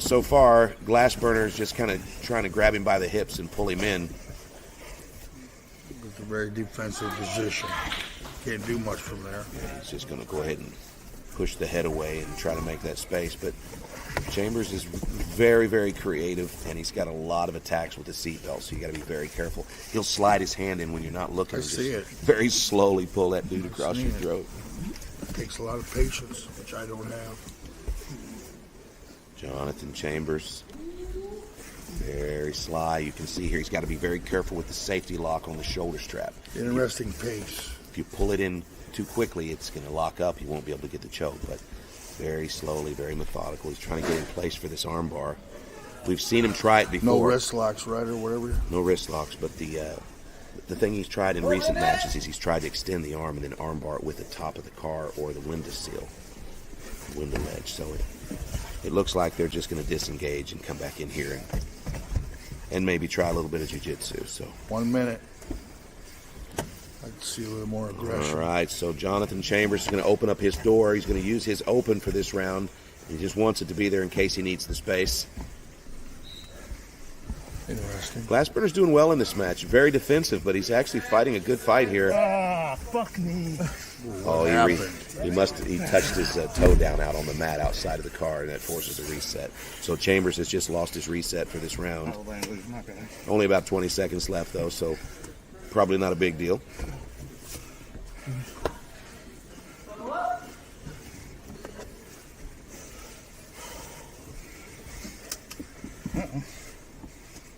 so far, Glassburner is just kind of trying to grab him by the hips and pull him in. It's a very defensive position. Can't do much from there. Yeah, he's just going to go ahead and push the head away and try to make that space. But Chambers is very, very creative, and he's got a lot of attacks with the seatbelt, so you got to be very careful. He'll slide his hand in when you're not looking. I see it. Very slowly pull that dude across your throat. It takes a lot of patience, which I don't have. Jonathan Chambers, very sly. You can see here he's got to be very careful with the safety lock on the shoulder strap. Interesting pace. If you pull it in too quickly, it's going to lock up. You won't be able to get the choke, but very slowly, very methodical. He's trying to get in place for this arm bar. We've seen him try it before. No wrist locks, right, or whatever? No wrist locks, but the thing he's tried in recent matches is he's tried to extend the arm and then arm bar it with the top of the car or the window sill, window ledge. So it looks like they're just going to disengage and come back in here and maybe try a little bit of jiu-jitsu. So 1 minute. I can see a little more aggression. All right, so Jonathan Chambers is going to open up his door. He's going to use his open for this round. He just wants it to be there in case he needs the space. Interesting. Glassburner's doing well in this match. Very defensive, but he's actually fighting a good fight here. Ah, fuck me. He touched his toe down out on the mat outside of the car, and that forces a reset. So Chambers has just lost his reset for this round. Only about 20 seconds left, though, so probably not a big deal.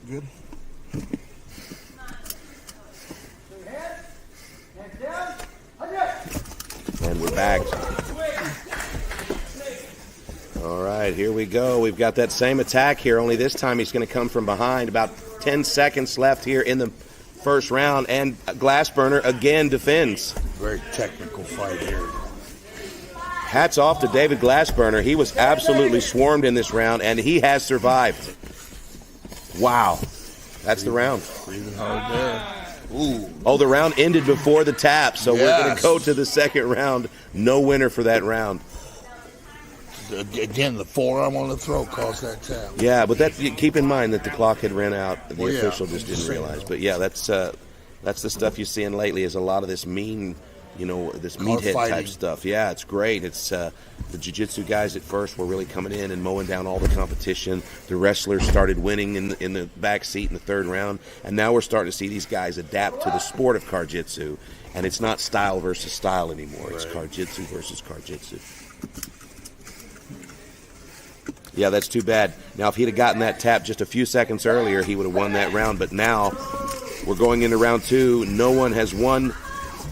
Good. And we're back. All right, here we go. We've got that same attack here, only this time he's going to come from behind. About 10 seconds left here in the first round, and Glassburner again defends. Very technical fight here. Hats off to David Glassburner. He was absolutely swarmed in this round, and he has survived. Wow. That's the round. Breathing hard there. Ooh. Oh, the round ended before the tap, so we're going to Yes. go to the second round. No winner for that round. Again, the forearm on the throat caused that tap. Yeah, but keep in mind that the clock had ran out. The Well, yeah, official just didn't realize. But yeah, that's the stuff you're seeing lately is a lot of this mean, this meathead type fighting. stuff. Yeah, it's great. It's the jiu-jitsu guys at first were really coming in and mowing down all the competition. The wrestlers started winning in the back seat in the third round, and now we're starting to see these guys adapt to the sport of CarJitsu, and it's not style versus style anymore. It's CarJitsu versus CarJitsu. Yeah, that's too bad. Now, if he'd have gotten that tap just a few seconds earlier, he would have won that round. But now we're going into round two. No one has won,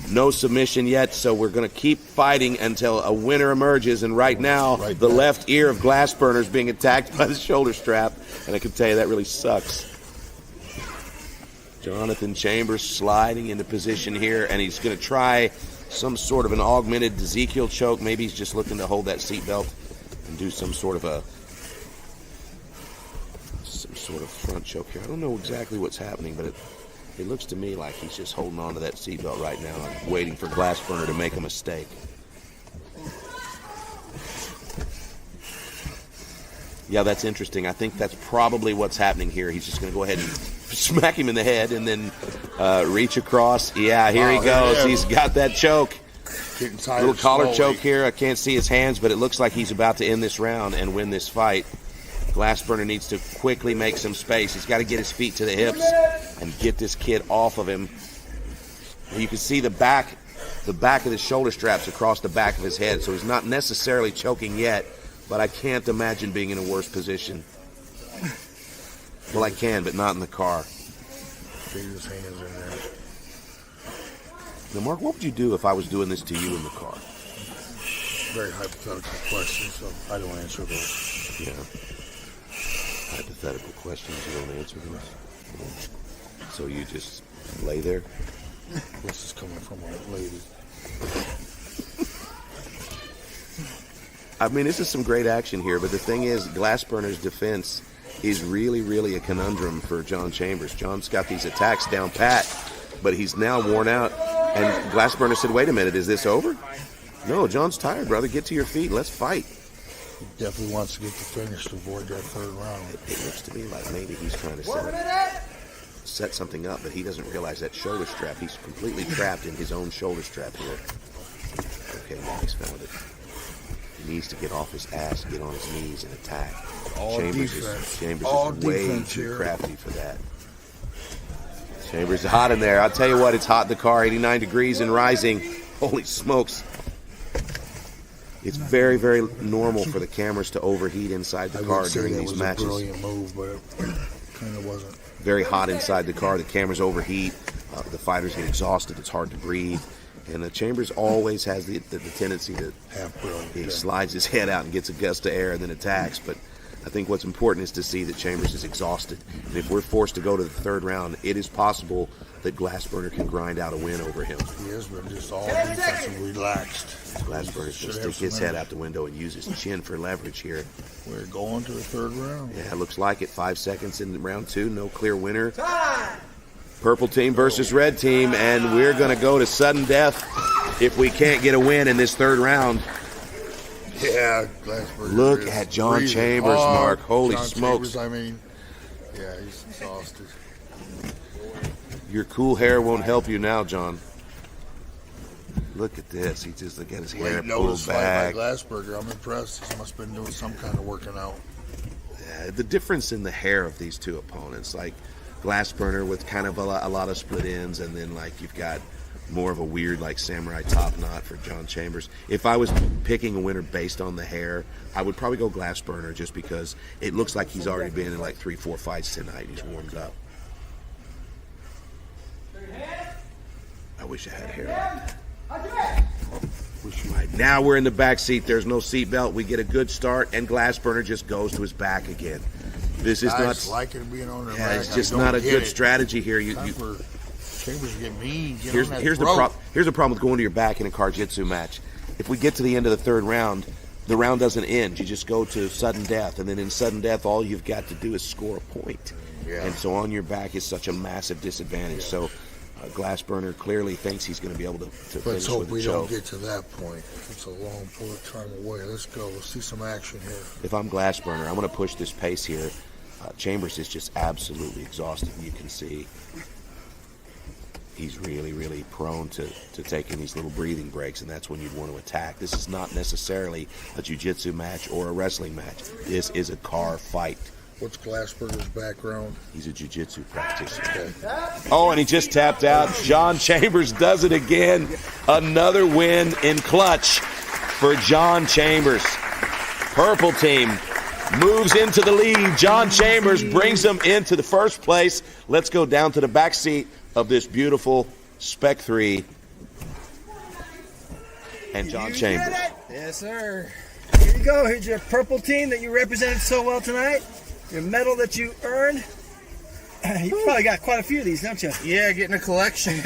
no submission yet, so we're going to keep fighting until a winner emerges. And right now, the left ear of Glassburner is being attacked by the shoulder strap, and I can tell you that really sucks. Jonathan Chambers sliding into position here, and he's going to try some sort of an augmented Ezekiel choke. Maybe he's just looking to hold that seatbelt and do some sort of front choke here. I don't know exactly what's happening, but it looks to me like he's just holding on to that seatbelt right now and waiting for Glassburner to make a mistake. Yeah, that's interesting. I think that's probably what's happening here. He's just going to go ahead and smack him in the head and then reach across. Yeah, here he goes. He's got that choke. Little collar choke here. I can't see his hands, but it looks like he's about to end this round and win this fight. Glassburner needs to quickly make some space. He's got to get his feet to the hips and get this kid off of him. You can see the back of the shoulder straps across the back of his head, so he's not necessarily choking yet, but I can't imagine being in a worse position. Well, I can, but not in the car. His hands in there. Now, Mark, what would you do if I was doing this to you in the car? Very hypothetical question, so I don't answer those. Yeah. Hypothetical questions, you don't answer those. So you just lay there? This is coming from a lady. I mean, this is some great action here, but the thing is, Glassburner's defense is really, really a conundrum for John Chambers. John's got these attacks down pat, but he's now worn out. And Glassburner said, wait a minute, is this over? No, John's tired, brother. Get to your feet. Let's fight. He definitely wants to get the finish to avoid that third round. It looks to me like maybe he's trying to set something up, but he doesn't realize that shoulder strap. He's completely trapped in his own shoulder strap here. Okay, now he's found it. He needs to get off his ass, get on his knees, and attack. Chambers is way too crafty for that. Chambers is hot in there. I'll tell you what, it's hot in the car, 89 degrees and rising. Holy smokes. It's very, very normal for the cameras to overheat inside the car during these matches. It was a brilliant move, but it kind of wasn't. Very hot inside the car. The cameras overheat. The fighters get exhausted. It's hard to breathe. And the Chambers always has the tendency to he slides his head out and gets a gust of air and then attacks. But I think what's important is to see that Chambers is exhausted. And if we're forced to go to the third round, it is possible that Glassburner can grind out a win over him. He has been just all defensively relaxed. Glassburner's going to stick his head out the window and use his chin for leverage here. We're going to the third round. Yeah, it looks like it. 5 seconds in round two. No clear winner. Purple team versus red team, and we're going to go to sudden death if we can't get a win in this third round. Yeah, Glassburner. Look at John Chambers, Mark. Holy smokes. Chambers, yeah, he's exhausted. Your cool hair won't help you now, John. Look at this. He just got his hair pulled back. By Glassburger. I'm impressed. He must have been doing some kind of working out. Yeah, the difference in the hair of these two opponents, like Glassburner with kind of a lot of split ends, and then like you've got more of a weird like samurai top knot for John Chambers. If I was picking a winner based on the hair, I would probably go Glassburner just because it looks like he's already been in like 3-4 fights tonight. He's warmed up. I wish I had hair like that. Right, now we're in the back seat. There's no seatbelt. We get a good start, and Glassburner just goes to his back again. This is not liking being on their yeah, back. it's just not a good strategy here. Chambers get mean. Here's the problem with going to your back in a CarJitsu match. If we get to the end of the third round, the round doesn't end. You just go to sudden death, and then in sudden death, all you've got to do is score a point. Yeah. And so on your back is such a massive disadvantage. So Glassburner clearly thinks he's going to be able to Let's finish hope with we the don't choke. get to that point. It's a long time away. Let's go. Let's see some action here. If I'm Glassburner, I'm going to push this pace here. Chambers is just absolutely exhausted. You can see he's really, really prone to taking these little breathing breaks, and that's when you'd want to attack. This is not necessarily a jiu-jitsu match or a wrestling match. This is a car fight. What's Glassburger's background? He's a jiu-jitsu practitioner. Okay. Oh, and he just tapped out. John Chambers does it again. Another win in clutch for John Chambers. Purple team moves into the lead. John Chambers brings them into the first place. Let's go down to the back seat of this beautiful Spec 3. And John Chambers. Yes, sir. Here you go. Here's your purple team that you represented so well tonight. Your medal that you earned. You probably got quite a few of these, don't you? Yeah, getting a collection.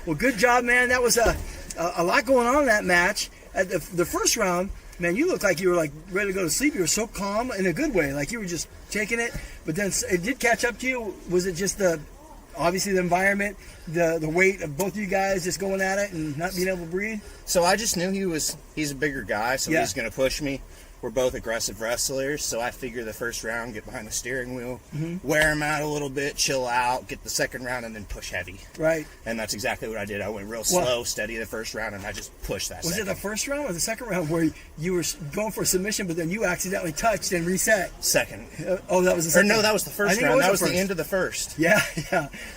Well, good job, man. That was a lot going on in that match. At the first round, man, you looked like you were like ready to go to sleep. You were so calm in a good way, like you were just taking it. But then it did catch up to you. Was it just obviously the environment, the weight of both of you guys just going at it and not being able to breathe? So I just knew he's a bigger guy, so Yeah. he's going to push me. We're both aggressive wrestlers, so I figure the first round, get behind the steering wheel, wear him out a little bit, chill out, get the second round, and then push heavy. Right. And that's exactly what I did. I went real slow, steady the first round, and I just pushed that Was second. it the first round or the second round where you were going for a submission, but then you accidentally touched and reset? Second. Oh, that was the Or second. no, that was the I first think it round. That the was the first. end of the first. Yeah,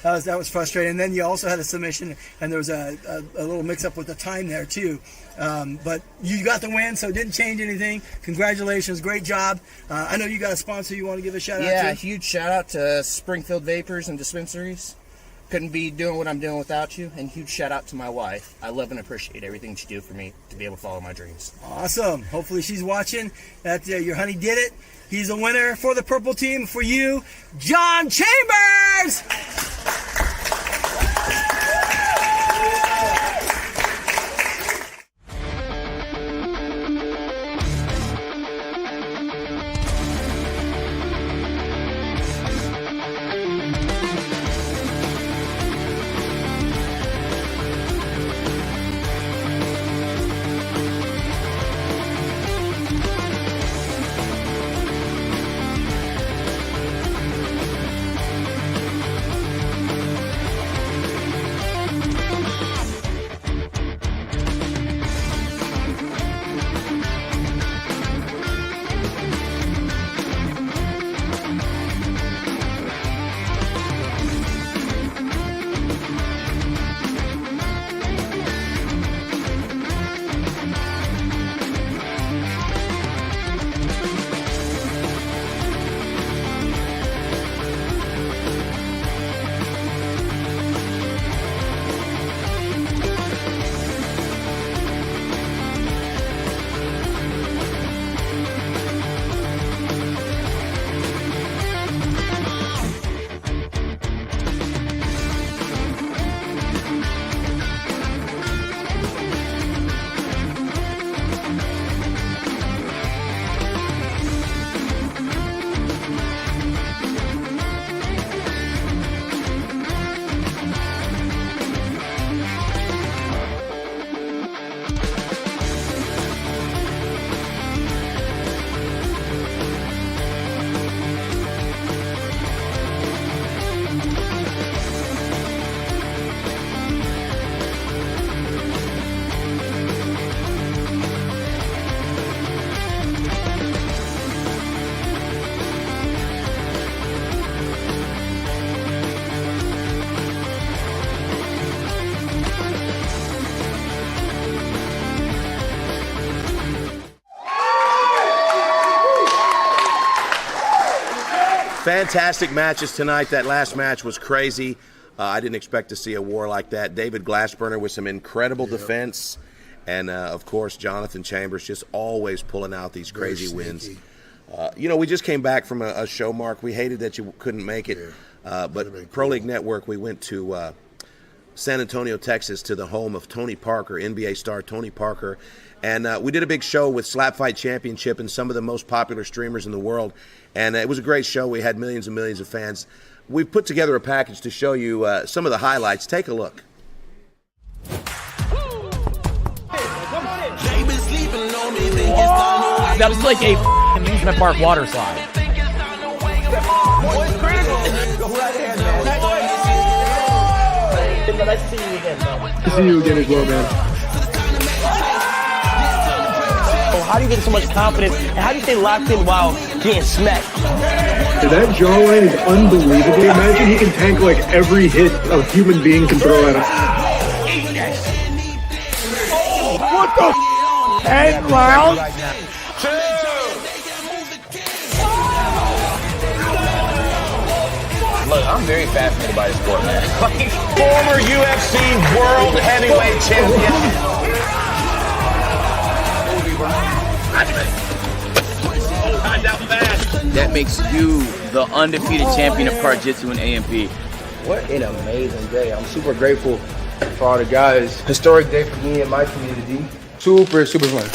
that was frustrating. And then you also had a submission, and there was a little mix-up with the time there too. But you got the win, so it didn't change anything. Congratulations, great job. I know you got a sponsor you want to give a shout out Yeah, to. huge shout out to Springfield Vapors and Dispensaries. Couldn't be doing what I'm doing without you. And huge shout out to my wife. I love and appreciate everything that you do for me to be able to follow my dreams. Awesome. Hopefully she's watching. That your honey did it. He's a winner for the purple team. For you, John Chambers. Fantastic matches tonight. That last match was crazy. I didn't expect to see a war like that. David Glassburner with some incredible defense. And, of course, Jonathan Chambers just always pulling out these crazy wins. We just came back from a show, Mark. We hated that you couldn't make it. But Pro League Network, we went to San Antonio, Texas, to the home of Tony Parker, NBA star Tony Parker. And we did a big show with Slap Fight Championship and some of the most popular streamers in the world. And it was a great show. We had millions and millions of fans. We've put together a package to show you some of the highlights. Take a look. That was like a amusement park water slide. Nice to see you again, man. To see you again as well, man. How do you get so much confidence? And how do you stay locked in while getting smacked? Dude, that jawline is unbelievable. Imagine he can tank like every hit a human being can throw at him. What the 10 rounds? Look, I'm very fascinated by this sport, man. Former UFC World Heavyweight Champion. That makes you the undefeated champion of CarJitsu and AMP. What an amazing day. I'm super grateful for all the guys. Historic day for me and my community. Super, super fun.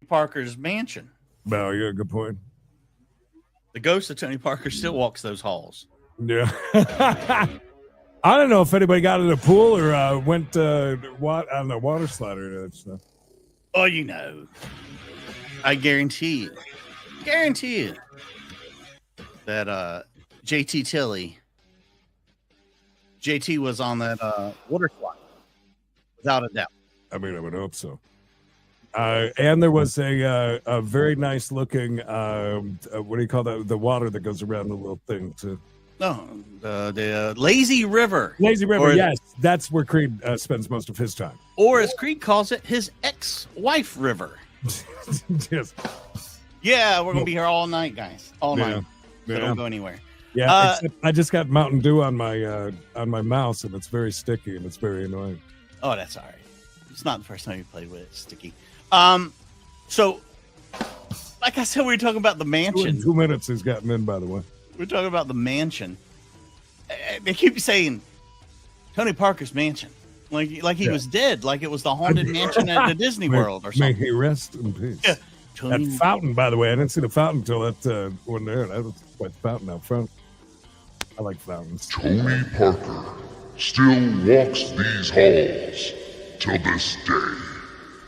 Parker's mansion. No, yeah, good point. The ghost of Tony Parker still walks those halls. Yeah. I don't know if anybody got in the pool or went on the water slide or that stuff. Oh, you know. I guarantee you that JT was on that water slide. Without a doubt. I mean, I would hope so. And there was a very nice looking, what do you call that? The water that goes around the little thing too. No, the Lazy River. Lazy River, yes. That's where Creed spends most of his time. Or as Creed calls it, his ex-wife river. Yes. Yeah, we're going to be here all night, guys. All night. So don't go anywhere. Yeah, except I just got Mountain Dew on my mouse, and it's very sticky, and it's very annoying. Oh, that's all right. It's not the first time you played with it. It's sticky. So, like I said, we were talking about the mansion. 2 minutes he's gotten in, by the way. We're talking about the mansion. They keep saying Tony Parker's mansion, like he was dead, like it was the haunted mansion at the Disney World or something. May he rest in peace. Yeah. That fountain, by the way, I didn't see the fountain until that one there. That was quite the fountain out front. I like fountains. Tony Parker still walks these halls till this day.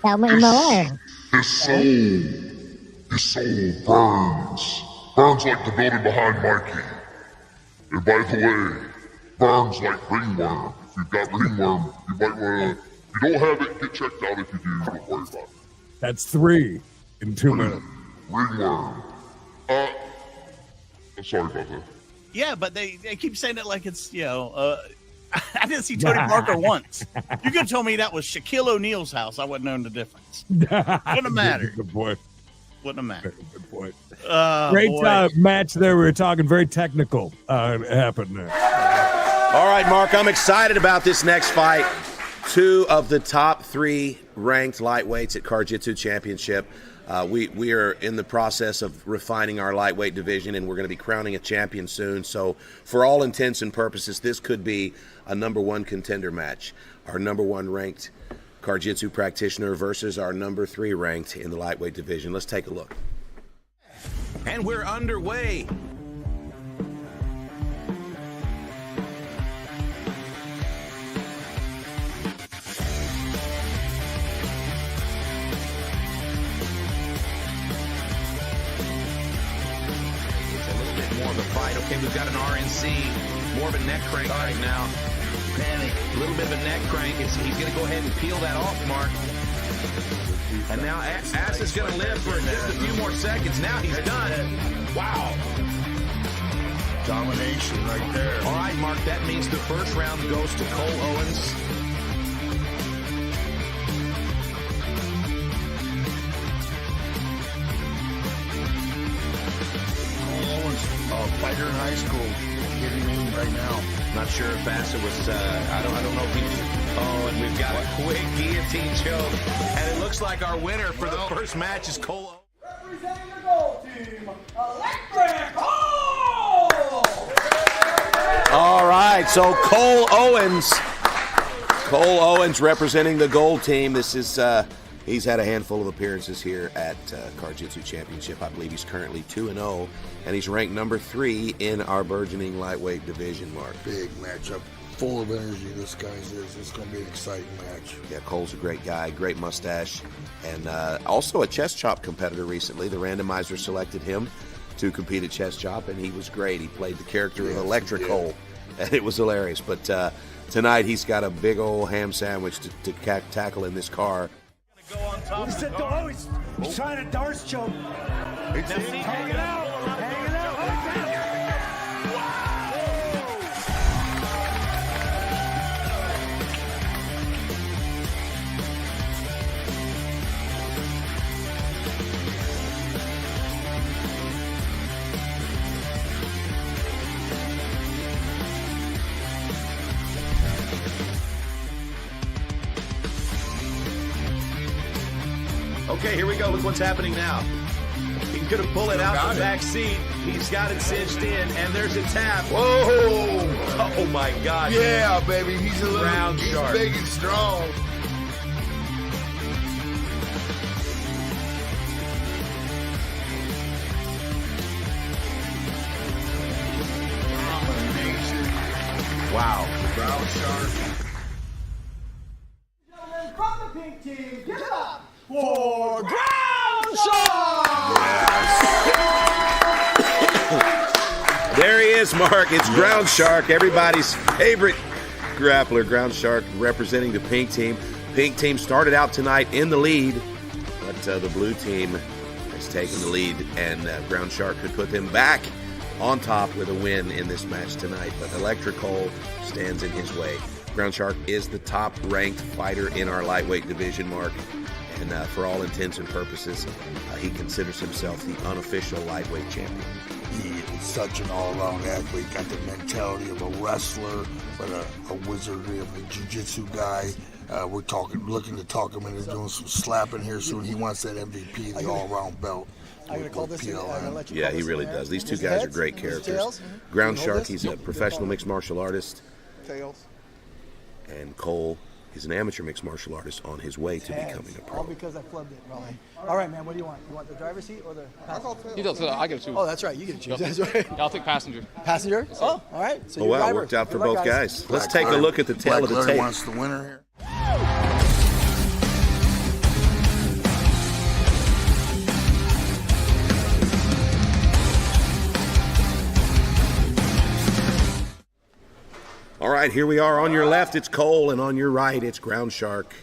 Tell me more. His soul burns like the building behind Mikey. And by the way, burns like ringworm. If you've got ringworm, you might want to. If you don't have it, get checked out. If you do, don't worry about it. That's 3 in 2 minutes. Ringworm. I'm sorry about that. Yeah, but they keep saying it like it's, I didn't see Tony Parker once. You could have told me that was Shaquille O'Neal's house. I wouldn't known the difference. Wouldn't have mattered. Good point. Wouldn't have mattered. Good point. Great match there. We were talking very technical. Happened there. All right, Mark, I'm excited about this next fight. 2 of the top 3 ranked lightweights at CarJitsu Championship. We are in the process of refining our lightweight division, and we're going to be crowning a champion soon. So for all intents and purposes, this could be a number 1 contender match. Our number 1 ranked CarJitsu practitioner versus our number 3 ranked in the lightweight division. Let's take a look. And we're underway. Okay, we've got an RNC, more of a neck crank right now. Panic, a little bit of a neck crank. He's going to go ahead and peel that off, Mark. And now Estes is going to live for just a few more seconds. Now he's done. Wow. Domination right there. All right, Mark, that means the first round goes to Cole Owens. fighter in high school. Getting in right now. Not sure if Bassett was, I don't know if he, oh, and we've got a quick guillotine choke. And it looks like our winner for the first match is Cole. Representing the gold team, Electric Cole! All right, so Cole Owens. Cole Owens representing the gold team. This is, he's had a handful of appearances here at CarJitsu Championship. I believe he's currently 2-0, and he's ranked number 3 in our burgeoning lightweight division, Mark. Big matchup. Full of energy, this guy's is. It's going to be an exciting match. Yeah, Cole's a great guy, great mustache, and also a chest chop competitor recently. The randomizer selected him to compete at chest chop, and he was great. He played the character of Electric Cole, and it was hilarious. But tonight he's got a big old ham sandwich to tackle in this car. He's trying to darts choke. Hang it out. Hang it out. Okay, here we go. Look what's happening now. He could have pulled it out the back seat. He's got it cinched in, and there's a tap. Whoa! Oh, my God. Yeah, baby. He's a little Ground he's shark. big and strong. Wow. Ground shark. Gentlemen from the pink team, give it up for Ground Shark! There he is, Mark. It's Ground Shark, everybody's favorite grappler. Ground Shark representing the pink team. Pink team started out tonight in the lead, but the blue team has taken the lead, and Ground Shark could put them back on top with a win in this match tonight. But Electric Cole stands in his way. Ground Shark is the top-ranked fighter in our lightweight division, Mark. And for all intents and purposes, he considers himself the unofficial lightweight champion. He is such an all-around athlete. Got the mentality of a wrestler, but a wizardry of a jiu-jitsu guy. We're looking to talk him into doing some slapping here soon. He wants that MVP, the all-around belt. I'm going to call this PLN. Yeah, he really does. These two guys are great characters. Ground Shark, he's a professional mixed martial artist. Tails. And Cole is an amateur mixed martial artist on his way to becoming a pro. All because I flubbed it, Raleigh. All right, man, what do you want? You want the driver's seat or the passenger? You don't, I get to choose. Oh, that's right. You get to choose. Yep. That's right. I'll take passenger. Passenger? Oh, all right. So Oh, you're wow, driver. worked out for Good luck, both guys. Let's take a Larry- look at the tail of the Larry tape. wants the winner here. All right, here we are. On your left, it's Cole, and on your right, it's Ground Shark.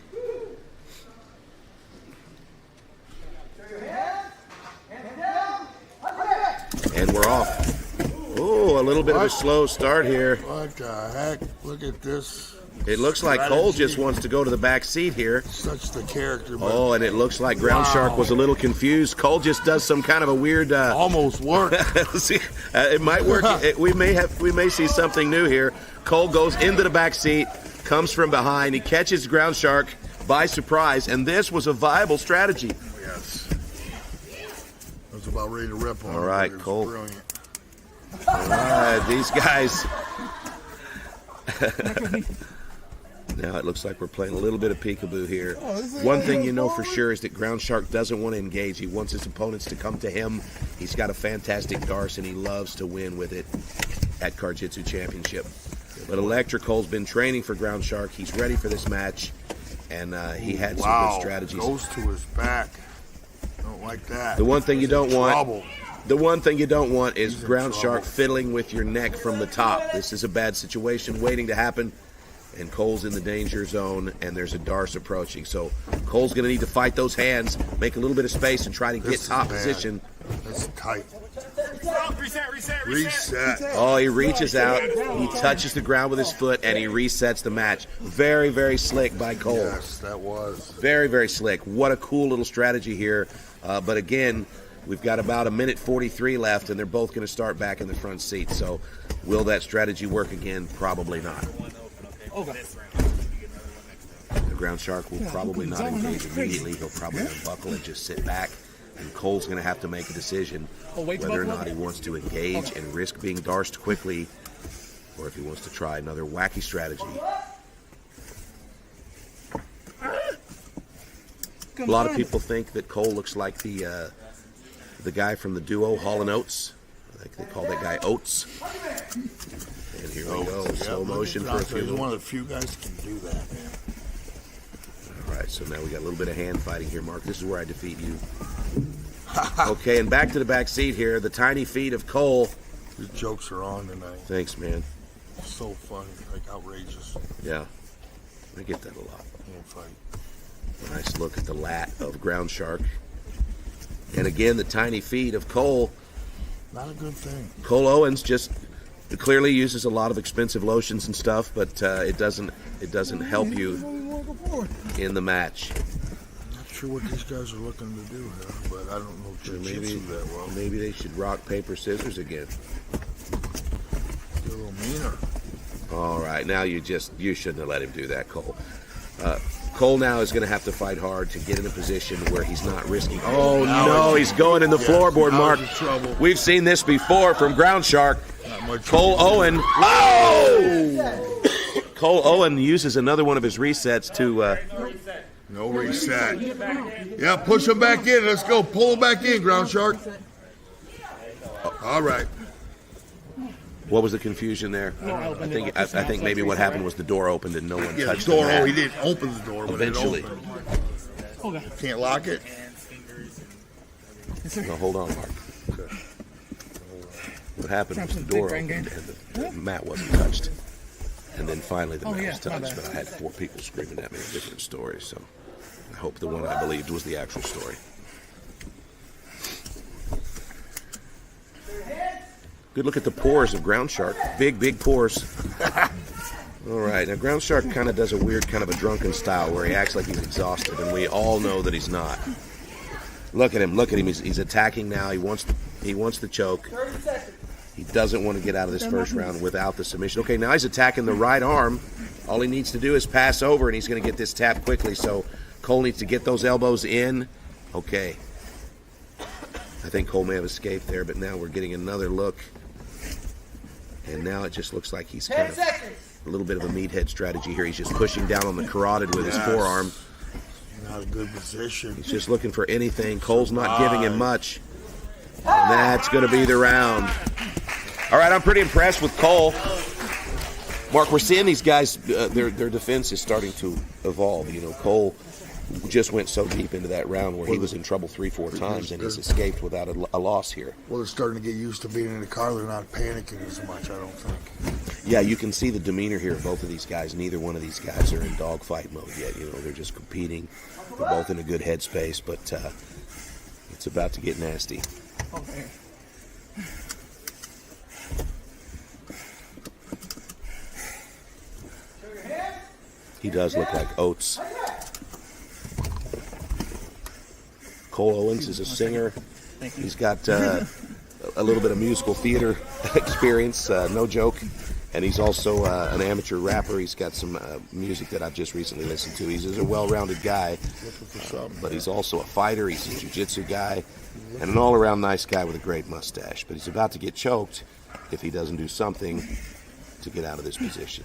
And we're off. Oh, a little bit of a slow start here. What the heck? Look at this. It looks like Cole just wants to go to the back seat here. Such the character. But Oh, and it looks like Ground Shark was a little confused. Cole just does some kind of a weird. Almost worked. See, it might work. We may see something new here. Cole goes into the back seat, comes from behind. He catches Ground Shark by surprise, and this was a viable strategy. Yes. I was about ready to rip on All him, right, but it was Cole. Brilliant. All right, these guys. Now it looks like we're playing a little bit of peekaboo here. One thing you know for sure is that Ground Shark doesn't want to engage. He wants his opponents to come to him. He's got a fantastic darce, and he loves to win with it at CarJitsu Championship. But Electric Cole's been training for Ground Shark. He's ready for this match, and he had some good strategies. Goes to his back. Don't like that. The one thing you don't want. Trouble. The one thing you don't want is Ground Shark fiddling with your neck from the top. This is a bad situation waiting to happen, and Cole's in the danger zone, and there's a darce approaching. So Cole's going to need to fight those hands, make a little bit of space, and try to get top position. That's tight. Reset. Oh, he reaches out, he touches the ground with his foot, and he resets the match. Very, very slick by Cole. Yes, that was. Very, very slick. What a cool little strategy here. But again, We've got about 1:43 left, and they're both going to start back in the front seat. So will that strategy work again? Probably not. The Ground Shark will probably not engage immediately. He'll probably unbuckle and just sit back. And Cole's going to have to make a decision whether or not he wants to engage and risk being darsed quickly, or if he wants to try another wacky strategy. A lot of people think that Cole looks like the guy from the duo Hall & Oates. I think they call that guy Oates. And here we go, slow motion for a few. He's one of the few guys that can do that, man. All right, so now we got a little bit of hand fighting here, Mark. This is where I defeat you. Okay, and back to the back seat here. The tiny feet of Cole. These jokes are on tonight. Thanks, man. So funny, like outrageous. Yeah, I get that a lot. Hand fight. A nice look at the lat of Ground Shark. And again, the tiny feet of Cole. Not a good thing. Cole Owens just clearly uses a lot of expensive lotions and stuff, but it doesn't help you in the match. Not sure what these guys are looking to do here, but I don't know jiu-jitsu that well. Maybe they should rock, paper, scissors again. Get a little meaner. All right, now you shouldn't have let him do that, Cole. Cole now is going to have to fight hard to get in a position where he's not risking. Oh, no, he's going in the floorboard, Mark. We've seen this before from Ground Shark. Cole Owen. Oh! Cole Owen uses another one of his resets to... No reset. Yeah, push him back in. Let's go. Pull him back in, Ground Shark. All right. What was the confusion there? I think maybe what happened was the door opened and no one touched the door. the mat. He didn't open the door, but eventually. it opened. Can't lock it? No, hold on, Mark. Okay. What happened was the door opened and the mat wasn't touched. And then finally the mat was touched, but I had 4 people screaming at me a different story, so I hope the one I believed was the actual story. Good look at the pores of Ground Shark. Big, big pores. All right, now Ground Shark kind of does a weird kind of a drunken style where he acts like he's exhausted, and we all know that he's not. Look at him, look at him. He's attacking now. He wants the choke. He doesn't want to get out of this first round without the submission. Okay, now he's attacking the right arm. All he needs to do is pass over, and he's going to get this tap quickly. So Cole needs to get those elbows in. Okay. I think Cole may have escaped there, but now we're getting another look. And now it just looks like he's kind of a little bit of a meathead strategy here. He's just pushing down on the carotid with his forearm. Not a good position. He's just looking for anything. Cole's not giving him much. And that's going to be the round. All right, I'm pretty impressed with Cole. Mark, we're seeing these guys, their defense is starting to evolve. You know, Cole just went so deep into that round where he was in trouble 3-4 times, and he's escaped without a loss here. Well, they're starting to get used to being in the car. They're not panicking as much, I don't think. Yeah, you can see the demeanor here of both of these guys. Neither one of these guys are in dogfight mode yet. You know, they're just competing. They're both in a good headspace, but it's about to get nasty. Okay. He does look like Oates. Cole Owens is a singer. He's got a little bit of musical theater experience, no joke. And he's also an amateur rapper. He's got some music that I've just recently listened to. He's a well-rounded guy, but he's also a fighter. He's a jiu-jitsu guy and an all-around nice guy with a great mustache. But he's about to get choked if he doesn't do something to get out of this position.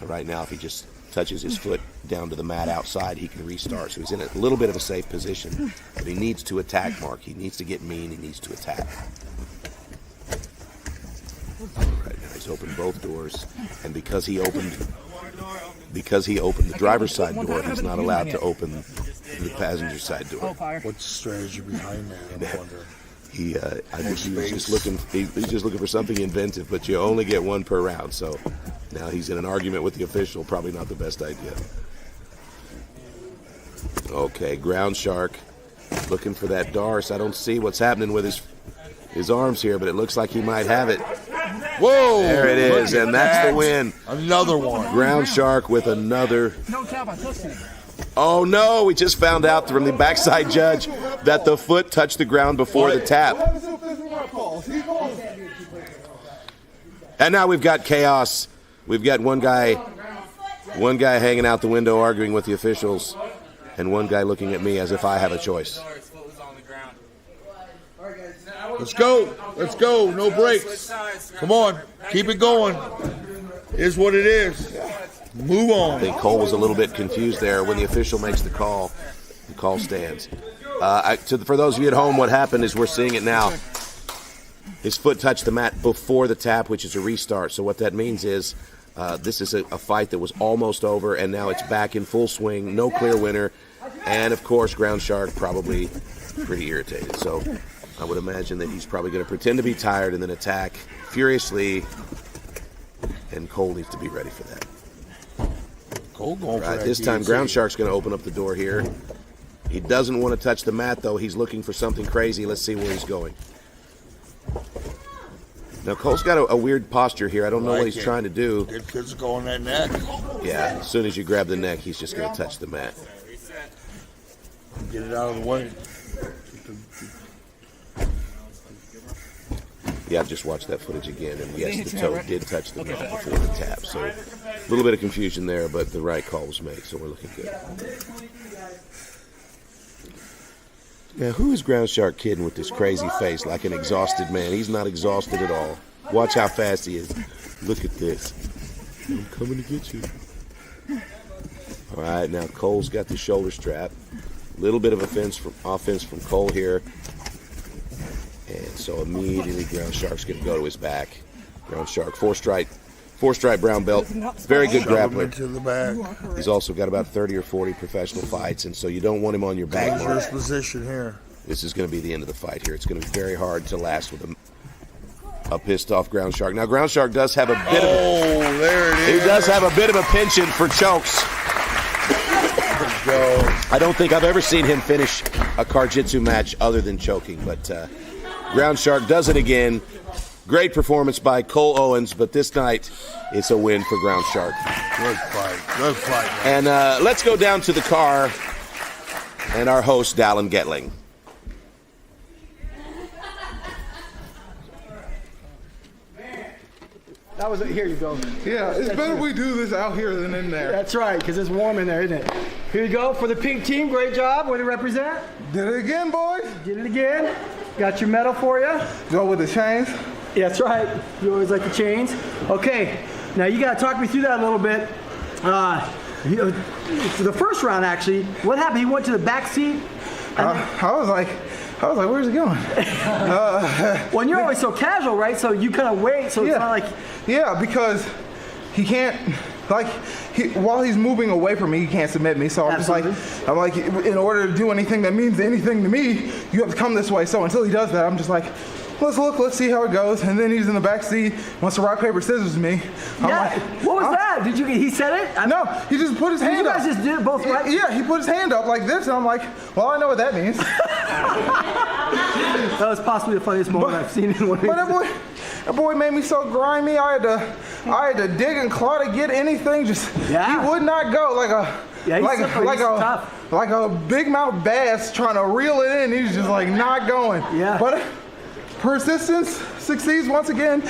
Right now, if he just touches his foot down to the mat outside, he can restart. So he's in a little bit of a safe position, but he needs to attack, Mark. He needs to get mean. He needs to attack. All right, now he's opened both doors, and because he opened the driver's side door, he's not allowed to open the passenger side door. What's the strategy behind that? I'm wondering. I think he's just looking for something inventive, but you only get one per round. So now he's in an argument with the official. Probably not the best idea. Okay, Ground Shark looking for that Darce. I don't see what's happening with his arms here, but it looks like he might have it. Whoa! There it is, and that's the win. Another one. Ground Shark with another. Oh no, we just found out from the backside judge that the foot touched the ground before the tap. And now we've got chaos. We've got one guy hanging out the window arguing with the officials, and one guy looking at me as if I have a choice. Let's go. Let's go. No breaks. Come on. Keep it going. Is what it is. Move on. I think Cole was a little bit confused there. When the official makes the call stands. For those of you at home, what happened is we're seeing it now. His foot touched the mat before the tap, which is a restart. So what that means is this is a fight that was almost over, and now it's back in full swing. No clear winner. And, of course, Ground Shark probably pretty irritated. So I would imagine that he's probably going to pretend to be tired and then attack furiously. And Cole needs to be ready for that. Cole going for that. This time, Ground Shark's going to open up the door here. He doesn't want to touch the mat, though. He's looking for something crazy. Let's see where he's going. Now, Cole's got a weird posture here. I don't know what he's trying to do. Get physical on that neck. Yeah, as soon as you grab the neck, he's just going to touch the mat. Get it out of the way. Yeah, I've just watched that footage again, and yes, the toe did touch the mat before the tap. So a little bit of confusion there, but the right call was made, so we're looking good. Now, who is Ground Shark kidding with this crazy face like an exhausted man? He's not exhausted at all. Watch how fast he is. Look at this. I'm coming to get you. All right, now Cole's got the shoulder strap. A little bit of offense from Cole here. And so immediately Ground Shark's going to go to his back. Ground Shark, four stripe brown belt. Very good grappler. To the back. He's also got about 30 or 40 professional fights, and so you don't want him on your back. First position here. This is going to be the end of the fight here. It's going to be very hard to last with a pissed off Ground Shark. Now Ground Shark does have a bit of there it is. He does have a bit of a penchant for chokes. I don't think I've ever seen him finish a CarJitsu match other than choking, but Ground Shark does it again. Great performance by Cole Owens, but this night it's a win for Ground Shark. Good fight. Good fight. And let's go down to the car and our host, Dallin Getling. That was here you go. Yeah, it's better we do this out here than in there. That's right, because it's warm in there, isn't it? Here you go for the pink team. Great job. Way to represent. Did it again, boys. Did it again. Got your medal for you. Go with the chains. Yeah, that's right. You always like the chains. Okay, now you got to talk me through that a little bit. For the first round, actually, what happened? He went to the back seat. I was like, where's he going? Well, and you're always so casual, right? So you kind of wait, so it's not like... Yeah, because he can't, while he's moving away from me, he can't submit me. So I'm just like, in order to do anything that means anything to me, you have to come this way. So until he does that, I'm just like, let's see how it goes. And then he's in the back seat, wants to rock, paper, scissors me. What was that? He said it? No, he just put his hand up. You guys just did it both right? Yeah, he put his hand up like this, and I'm like, well, I know what that means. That was possibly the funniest moment I've seen in one of these. That boy made me so grimy. I had to dig and claw to get anything. He would not go like a big mouth bass trying to reel it in. He's just like not going. Yeah. But persistence succeeds once again,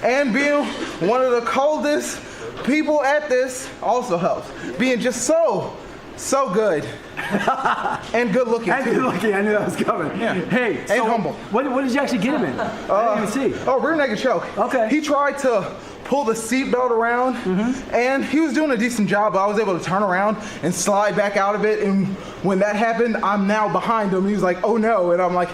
and being one of the coldest people at this also helps. Being just so good. And good looking. And good looking. I knew that was coming. Yeah. Hey, and humble. What did you actually get him in? I didn't even see. Oh, rear naked choke. Okay. He tried to pull the seatbelt around, and he was doing a decent job, but I was able to turn around and slide back out of it. And when that happened, I'm now behind him. He was like, oh no. And I'm like,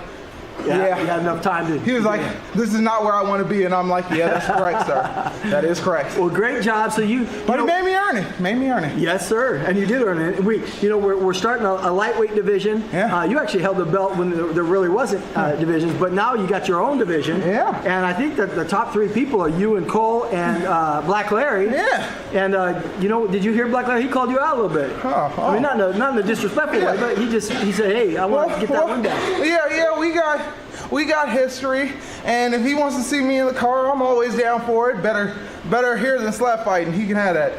yeah. You had enough time to... He was like, this is not where I want to be. And I'm like, yeah, that's correct, sir. That is correct. Well, great job. So But he made me earn it. Yes, sir. And you did earn it. We're starting a lightweight division. Yeah. You actually held the belt when there really wasn't divisions, but now you got your own division. Yeah. And I think that the top three people are you and Cole and Black Larry. Yeah. And, did you hear Black Larry? He called you out a little bit. I mean, not in a disrespectful way, but he said, hey, I want to get that one back. Yeah, we got history, and if he wants to see me in the car, I'm always down for it. Better better here than slap fight, and he can have that.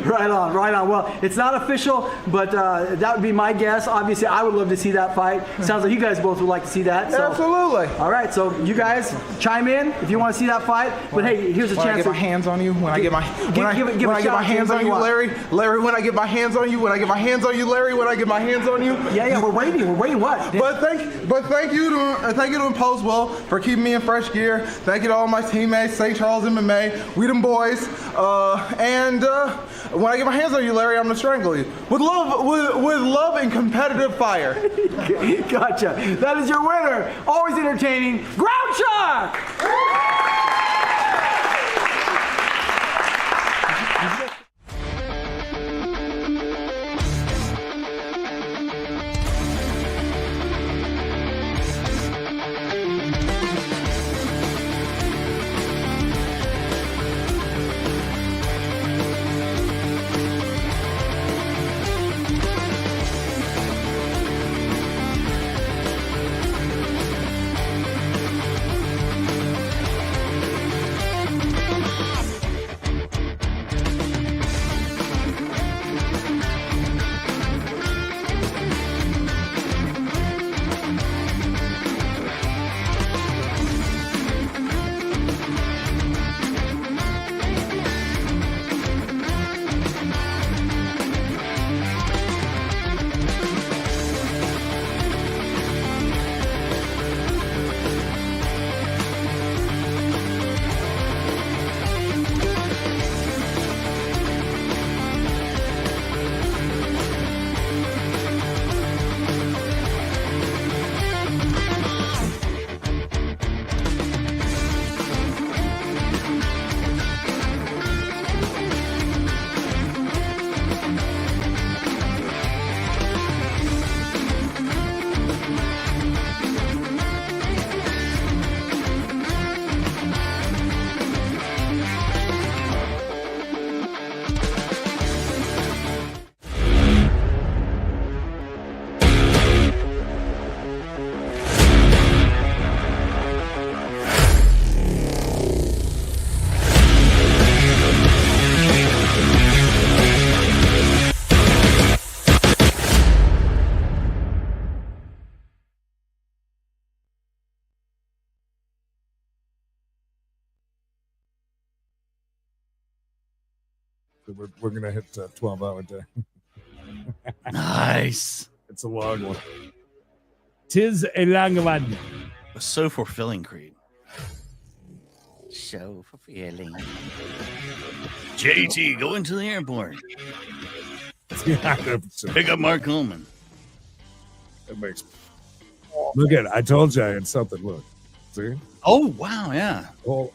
Right on, right on. Well, it's not official, but that would be my guess. Obviously, I would love to see that fight. Sounds like you guys both would like to see that. So. Absolutely. All right, so you guys chime in if you want to see that fight. But hey, here's a chance. When I get my hands on you, when I get my hands on you, Larry, when I get my hands on you, when I get my hands on you, Larry, when I get my hands on you. Yeah, we're waiting. We're waiting. What? But thank you to Impose Will for keeping me in fresh gear. Thank you to all my teammates, St. Charles MMA, we them boys. And when I get my hands on you, Larry, I'm gonna strangle you with love and competitive fire. Gotcha. That is your winner. Always entertaining, Ground Shark. We're gonna hit 12-hour day. Nice. It's a long one. Tis a long one. So fulfilling, Creed. So fulfilling. JT, go into the airport. Pick up Mark Coleman. That makes. Look at it. I told you I had something. Look. See? Oh, wow. Yeah.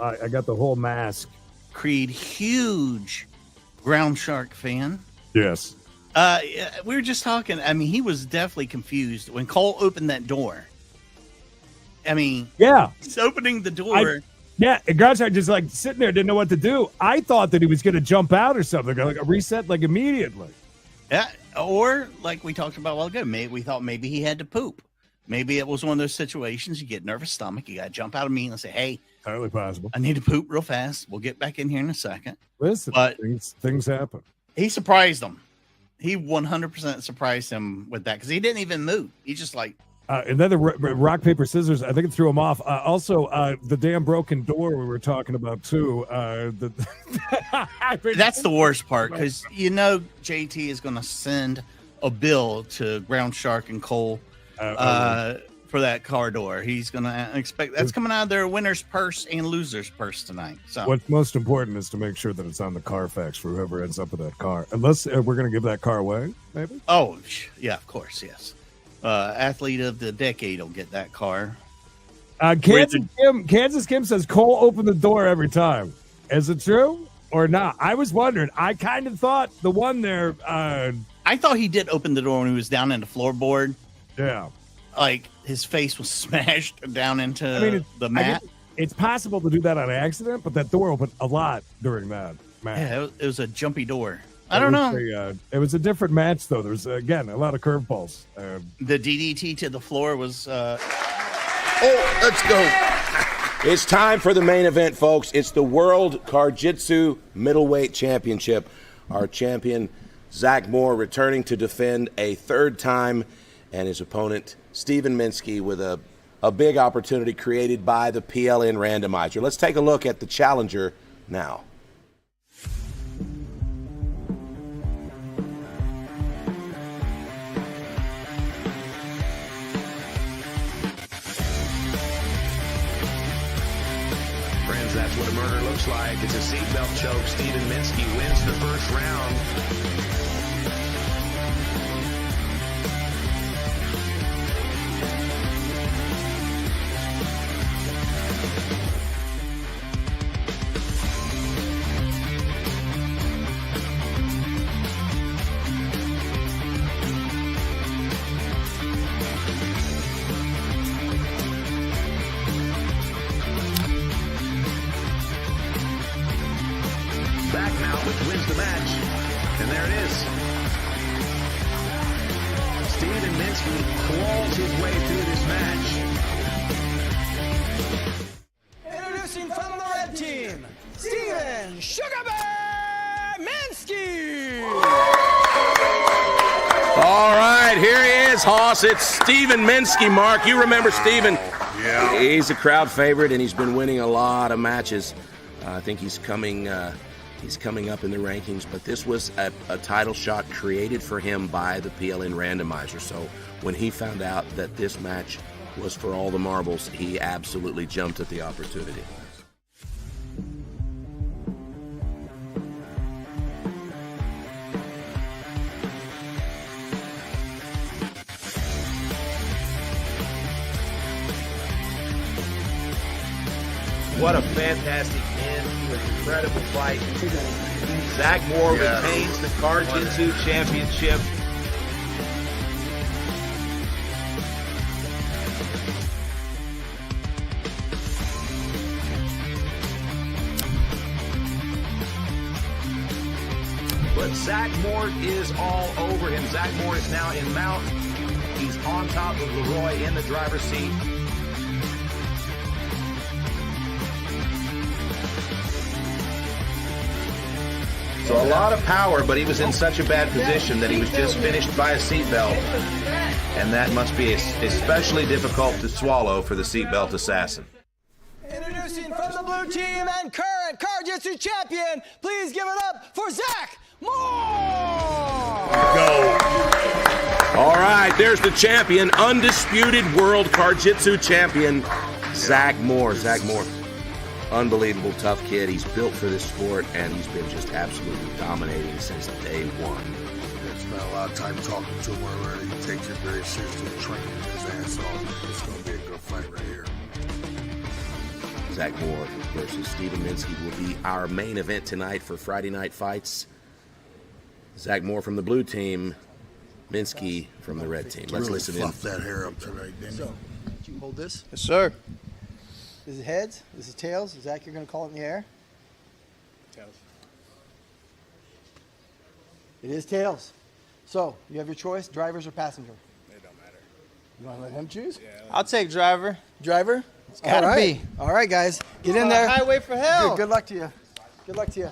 I got the whole mask. Creed, huge Ground Shark fan. Yes. We were just talking. I mean, he was definitely confused when Cole opened that door. I mean, yeah, he's opening the door. Ground Shark just like sitting there, didn't know what to do. I thought that he was going to jump out or something, like a reset, like immediately. Yeah, or like we talked about a while ago, we thought maybe he had to poop. Maybe it was one of those situations you get nervous stomach, you got to jump out of me and say, "Hey, entirely possible. I need to poop real fast. We'll get back in here in a second." Listen, but things happen. He surprised him. He 100% surprised him with that because he didn't even move. He just like. And then the rock, paper, scissors, I think it threw him off. Also, the damn broken door we were talking about, too. That's the worst part because, JT is going to send a bill to Ground Shark and Cole for that car door. He's going to expect that's coming out of their winner's purse and loser's purse tonight. So what's most important is to make sure that it's on the Carfax for whoever ends up with that car. Unless we're going to give that car away, maybe? Oh, yeah, of course, yes. Athlete of the decade will get that car. Kansas Kim says Cole opened the door every time. Is it true or not? I was wondering. I kind of thought the one there. I thought he did open the door when he was down in the floorboard. Yeah, like his face was smashed down into the mat. It's possible to do that on accident, but that door opened a lot during that match. Yeah, it was a jumpy door. I don't know. It was a different match, though. There's, again, a lot of curveballs. The DDT to the floor was... Oh, let's go. It's time for the main event, folks. It's the World CarJitsu Middleweight Championship. Our champion, Zach Moore, returning to defend a third time, and his opponent, Steven Minsky, with a big opportunity created by the PLN randomizer. Let's take a look at the challenger now. Friends, that's what a murder looks like. It's a seatbelt choke. Steven Minsky wins the first round. Back now, which wins the match. And there it is. Steven Minsky claws his way through this match. Introducing from the red team, Steven Sugar Bear Minsky. All right, here he is, Hoss. It's Steven Minsky, Mark. You remember Steven. Yeah. He's a crowd favorite, and he's been winning a lot of matches. I think he's coming up in the rankings, but this was a title shot created for him by the PLN randomizer. So when he found out that this match was for all the marbles, he absolutely jumped at the opportunity. What a fantastic end to an incredible fight. Zach Moore retains the CarJitsu Championship. But Zach Moore is all over him. Zach Moore is now in mount. He's on top of Leroy in the driver's seat. So a lot of power, but he was in such a bad position that he was just finished by a seatbelt. And that must be especially difficult to swallow for the seatbelt assassin. Introducing from the blue team and current CarJitsu champion, please give it up for Zach Moore. Go. All right, there's the champion, undisputed world CarJitsu champion, Zach Moore. Zach Moore. Unbelievable tough kid. He's built for this sport, and he's been just absolutely dominating since day one. I spent a lot of time talking to him where he takes it very seriously, training his ass off. It's going to be a good fight right here. Zach Moore versus Steven Minsky will be our main event tonight for Friday Night Fights. Zach Moore from the blue team, Minsky from the red team. Let's really listen in. fluff that hair up tonight, didn't So, you hold this. Yes, sir. This is heads. This is tails. Zach, you're going to call it in the air. Tails. It is tails. So, you have your choice, drivers or passenger? It don't matter. You want to let him choose? Yeah. I'll take driver. Driver? It's gotta All right. be. All right, guys. Get in there. Highway for hell. Good luck to you. Good luck to you.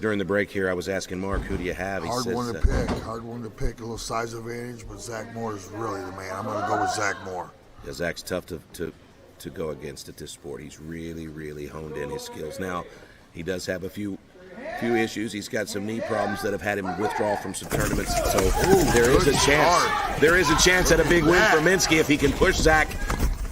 During the break here, I was asking Mark, who do you have? He Hard says, one to pick. Hard one to pick. A little size advantage, but Zach Moore is really the man. I'm going to go with Zach Moore. Yeah, Zach's tough to go against at this sport. He's really, really honed in his skills. Now, he does have a few issues. He's got some knee problems that have had him withdraw from some tournaments. So there is a chance. There is a chance at a big win for Minsky if he can push Zach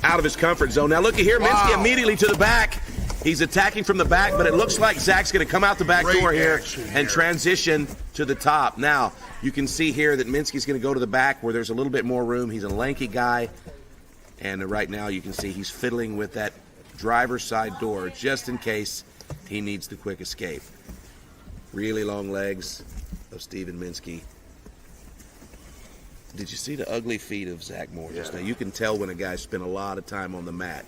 out of his comfort zone. Now look at here, Minsky immediately to the back. He's attacking from the back, but it looks like Zach's going to come out the back door here and transition to the top. Now, you can see here that Minsky's going to go to the back where there's a little bit more room. He's a lanky guy, and right now you can see he's fiddling with that driver's side door just in case he needs the quick escape. Really long legs of Steven Minsky. Did you see the ugly feet of Zach Moore just now? You can tell when a guy spent a lot of time on the mat.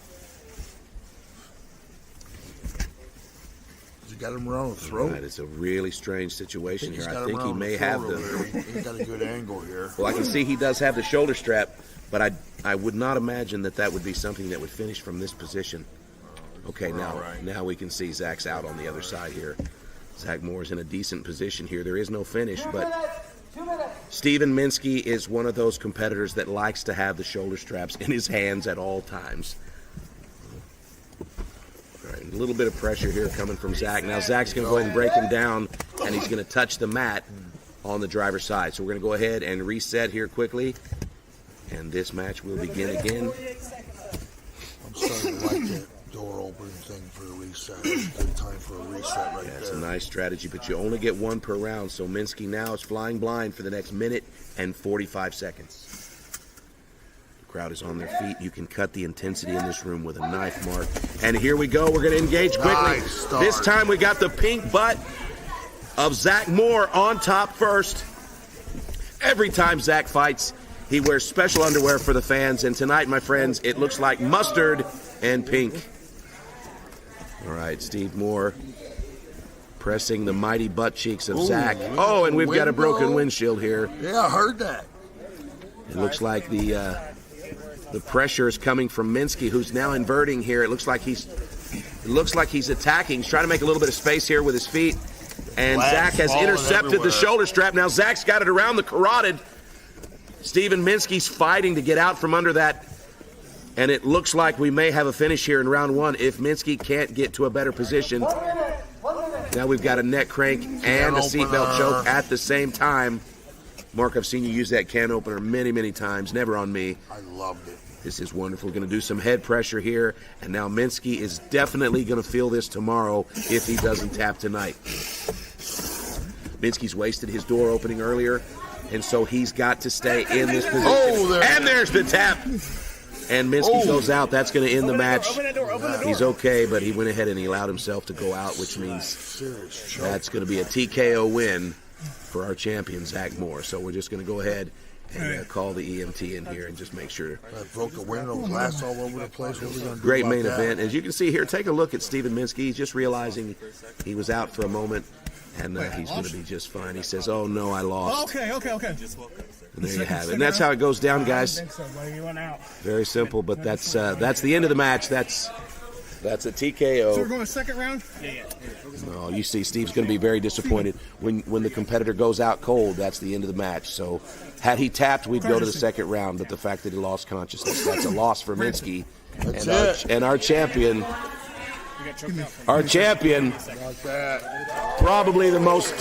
He got him around the throat. Right, it's a really strange situation here. I think he may have He's got a good angle here. Well, I can see he does have the shoulder strap, but I would not imagine that would be something that would finish from this position. Okay, now we can see Zach's out on the other side here. Zach Moore's in a decent position here. There is no finish, but Steven Minsky is one of those competitors that likes to have the shoulder straps in his hands at all times. All right, a little bit of pressure here coming from Zach. Now Zach's going to go ahead and break him down, and he's going to touch the mat on the driver's side. So we're going to go ahead and reset here quickly, and this match will begin again. I'm starting to like that door opening thing for a reset. It's a good time for a reset right there. It's a nice strategy, but you only get one per round. So Minsky now is flying blind for the next minute and 45 seconds. The crowd is on their feet. You can cut the intensity in this room with a knife mark. And here we go. We're going to engage quickly. Nice This time we got the pink butt of Zach Moore on top first. Every time Zach fights, he wears special underwear for the fans. And tonight, my friends, it looks like mustard and pink. All right, Steve Moore pressing the mighty butt cheeks of Zach. Oh, and we've got a broken windshield here. Yeah, I heard that. It looks like the pressure is coming from Minsky, who's now inverting here. It looks like he's attacking. He's trying to make a little bit of space here with his feet. And Zach has intercepted the shoulder strap. Now Zach's got it around the carotid. Steven Minsky's fighting to get out from under that. And it looks like we may have a finish here in round one if Minsky can't get to a better position. Now we've got a neck crank and a seatbelt choke at the same time. Mark, I've seen you use that can opener many, many times. Never on me. I loved it. This is wonderful. Going to do some head pressure here. And now Minsky is definitely going to feel this tomorrow if he doesn't tap tonight. Minsky's wasted his door opening earlier, and so he's got to stay in this position. And there's the tap. And Minsky goes out. That's going to end the match. He's okay, but he went ahead and he allowed himself to go out, which means that's going to be a TKO win for our champion, Zach Moore. So we're just going to go ahead and call the EMT in here and just make sure. I broke the window, glass all over the place. What are we going to do? Great main about event. As you can see here, take a look at Steven Minsky. He's just realizing he was out for a moment, and he's going to be just fine. He says, oh, no, I lost. Okay. And there you have it. And that's how it goes down, guys. Very simple, but that's the end of the match. That's a TKO. So we're going second round? Yeah. No, you see, Steve's going to be very disappointed when the competitor goes out cold. That's the end of the match. So had he tapped, we'd go to the second round. But the fact that he lost consciousness, that's a loss for Minsky. And our champion, probably the most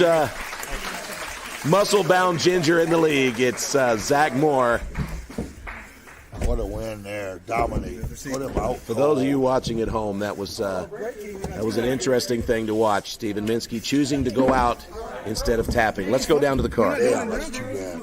muscle-bound ginger in the league. It's Zach Moore. What a win there. Dominate. Put him out. For those of you watching at home, that was an interesting thing to watch. Steven Minsky choosing to go out instead of tapping. Let's go down to the car. Yeah, that's too bad.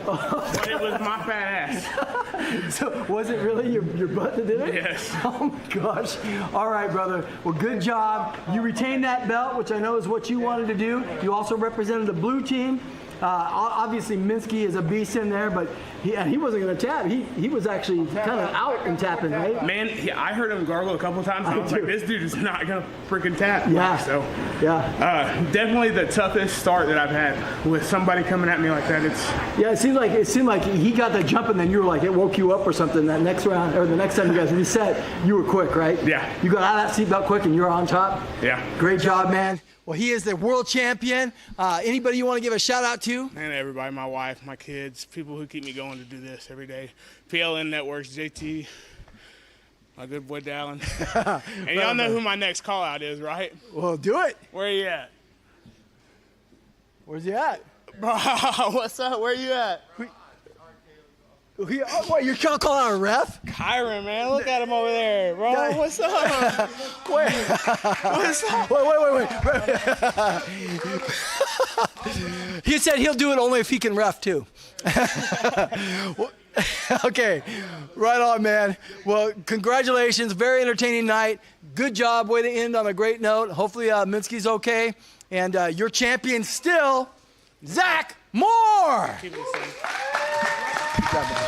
But it was my fat ass. So was it really your butt that did it? Yes. Oh my gosh. All right, brother. Well, good job. You retained that belt, which I know is what you wanted to do. You also represented the blue team. Obviously, Minsky is a beast in there, but he wasn't going to tap. He was actually kind of out and tapping, right? Man, I heard him gargle a couple times, and I was like, this dude is not going to freaking tap. Yeah. So, yeah. Definitely the toughest start that I've had with somebody coming at me like that. It seemed like he got the jump, and then you were like, it woke you up or something. That next round, or the next time you guys reset, you were quick, right? Yeah. You got out of that seatbelt quick, and you were on top. Yeah. Great job, man. Well, he is the world champion. Anybody you want to give a shout out to? And everybody, my wife, my kids, people who keep me going to do this every day. PLN Networks, JT, my good boy Dallin. And y'all know who my next call out is, right? Well, do it. Where you at? Where's he at? Bro, what's up? Where you at? What, you're calling out a ref? Kyron, man, look at him over there, bro. What's up? Wait. What's up? Wait. He said he'll do it only if he can ref too. Okay, right on, man. Well, congratulations. Very entertaining night. Good job. Way to end on a great note. Hopefully Minsky's okay. And your champion still, Zach Moore. Keep it the same. Good job, man.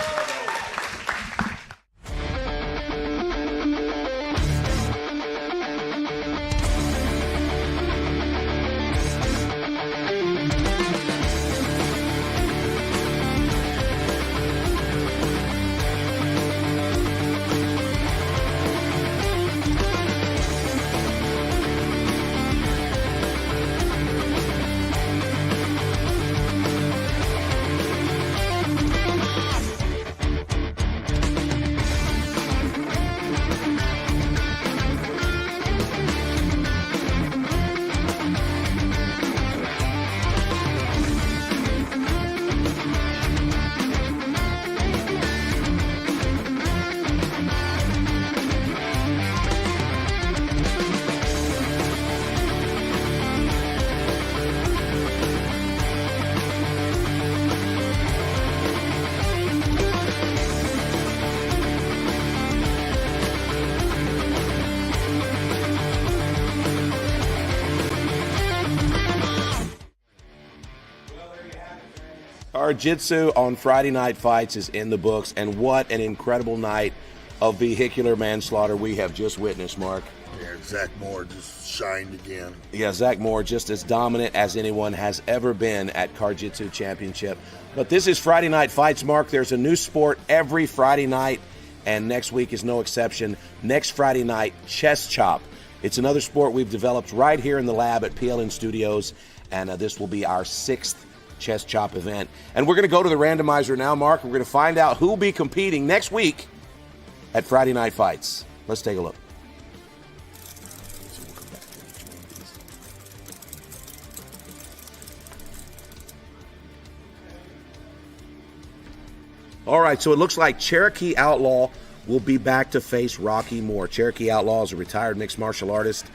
CarJitsu on Friday Night Fights is in the books, and what an incredible night of vehicular manslaughter we have just witnessed, Mark. Yeah, Zach Moore just shined again. Yeah, Zach Moore just as dominant as anyone has ever been at CarJitsu Championship. But this is Friday Night Fights, Mark. There's a new sport every Friday night, and next week is no exception. Next Friday night, chest chop. It's another sport we've developed right here in the lab at PLN Studios, and this will be our 6th chest chop event. And we're going to go to the randomizer now, Mark. We're going to find out who will be competing next week at Friday Night Fights. Let's take a look. All right, so it looks like Cherokee Outlaw will be back to face Rocky Moore. Cherokee Outlaw is a retired mixed martial artist.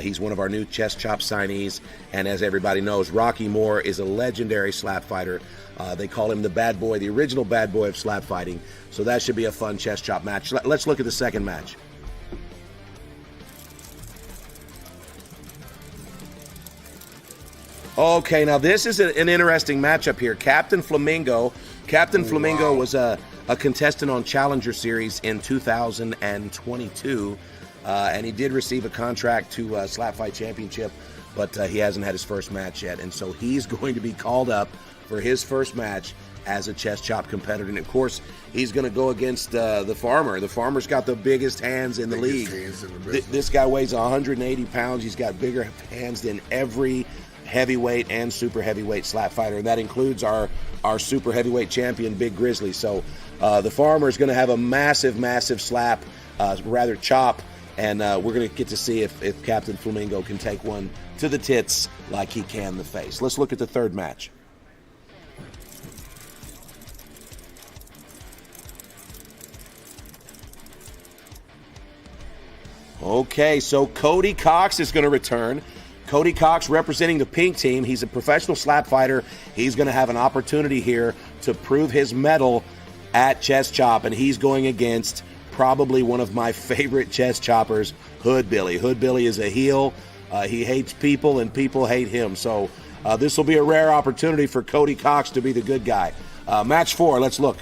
He's one of our new chest chop signees. And as everybody knows, Rocky Moore is a legendary slap fighter. They call him the bad boy, the original bad boy of slap fighting. So that should be a fun chest chop match. Let's look at the second match. Okay, now this is an interesting matchup here. Captain Flamingo was a contestant on Challenger Series in 2022, and he did receive a contract to Slap Fight Championship, but he hasn't had his first match yet, and so he's going to be called up for his first match as a chest chop competitor. And of course, he's going to go against the Farmer. The Farmer's got the biggest hands in the league. This guy weighs 180 pounds. He's got bigger hands than every heavyweight and super heavyweight slap fighter, and that includes our super heavyweight champion, Big Grizzly. So the Farmer is going to have a massive slap, chop, and we're going to get to see if Captain Flamingo can take one to the tits like he can the face. Let's look at the third match. Okay, so Cody Cox is going to return. Cody Cox representing the pink team. He's a professional slap fighter. He's going to have an opportunity here to prove his mettle at chest chop, and he's going against probably one of my favorite chest choppers, Hood Billy. Hood Billy is a heel. He hates people, and people hate him. So this will be a rare opportunity for Cody Cox to be the good guy. Match 4, let's look.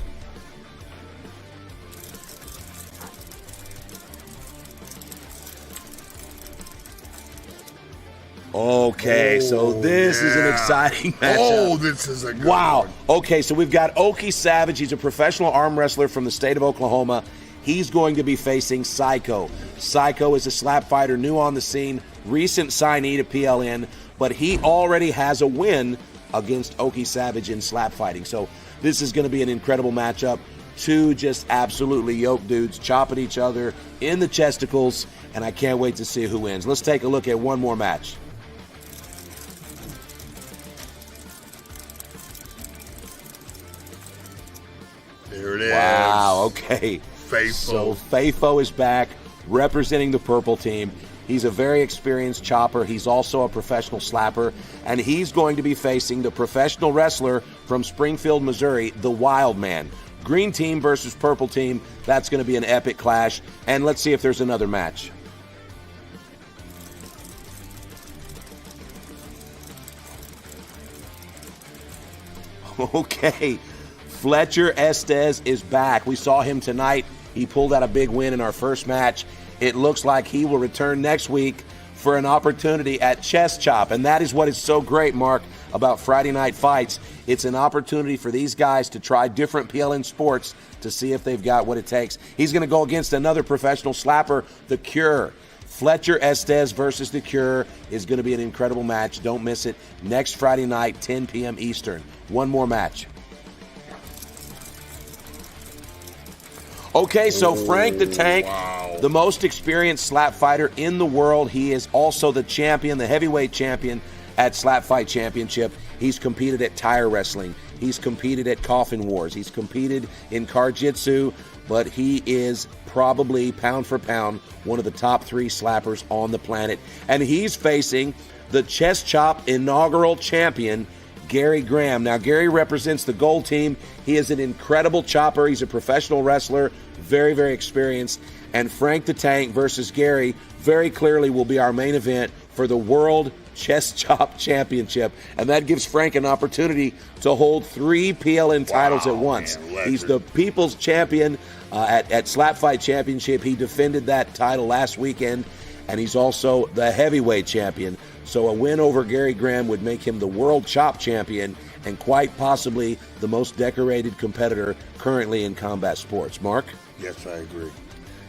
Okay, so this is an exciting matchup. Oh, this is a good one. Okay, so we've got Okie Savage. He's a professional arm wrestler from the state of Oklahoma. He's going to be facing Psycho. Psycho is a slap fighter, new on the scene, recent signee to PLN, but he already has a win against Okie Savage in slap fighting. So this is going to be an incredible matchup. Two just absolutely yoked dudes chopping each other in the chesticles, and I can't wait to see who wins. Let's take a look at one more match. There it is. Wow, okay. Fafo. So Fafo is back representing the purple team. He's a very experienced chopper. He's also a professional slapper, and he's going to be facing the professional wrestler from Springfield, Missouri, the Wild Man. Green team versus purple team. That's going to be an epic clash, and let's see if there's another match. Okay. Fletcher Estes is back. We saw him tonight. He pulled out a big win in our first match. It looks like he will return next week for an opportunity at chest chop. And that is what is so great, Mark, about Friday Night Fights. It's an opportunity for these guys to try different PLN sports to see if they've got what it takes. He's going to go against another professional slapper, The Cure. Fletcher Estes versus The Cure is going to be an incredible match. Don't miss it. Next Friday night, 10 p.m. Eastern. One more match. Okay, so Frank the Tank, the most experienced slap fighter in the world. He is also the champion, the heavyweight champion at Slap Fight Championship. He's competed at tire wrestling. He's competed at Coffin Wars. He's competed in CarJitsu, but he is probably, pound for pound, one of the top 3 slappers on the planet. And he's facing the chest chop inaugural champion, Gary Graham. Now, Gary represents the gold team. He is an incredible chopper. He's a professional wrestler very, very experienced. And Frank the Tank versus Gary very clearly will be our main event for the World Chest Chop Championship. And that gives Frank an opportunity to hold 3 PLN titles at once. Man, he's the People's Champion at Slap Fight Championship. He defended that title last weekend. And he's also the heavyweight champion. So a win over Gary Graham would make him the World Chop Champion and quite possibly the most decorated competitor currently in combat sports. Mark? Yes, I agree.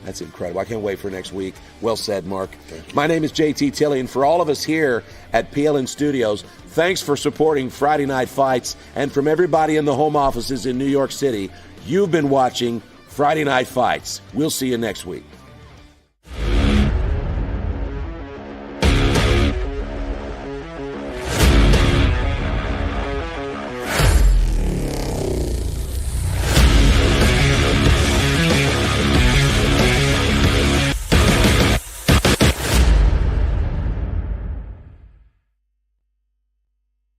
That's incredible. I can't wait for next week. Well said, Mark. My name is JT Tilley, and for all of us here at PLN Studios, thanks for supporting Friday Night Fights. And from everybody in the home offices in New York City, you've been watching Friday Night Fights. We'll see you next week.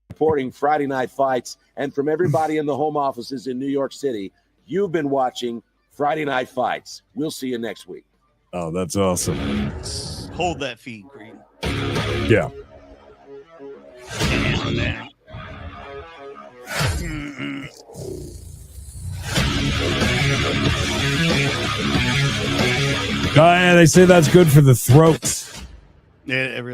Supporting Friday Night Fights, and from everybody in the home offices in New York City, you've been watching Friday Night Fights. We'll see you next week. Oh, that's awesome. Hold that feed, Green. Yeah. Yeah, they say that's good for the throat. Yeah, it really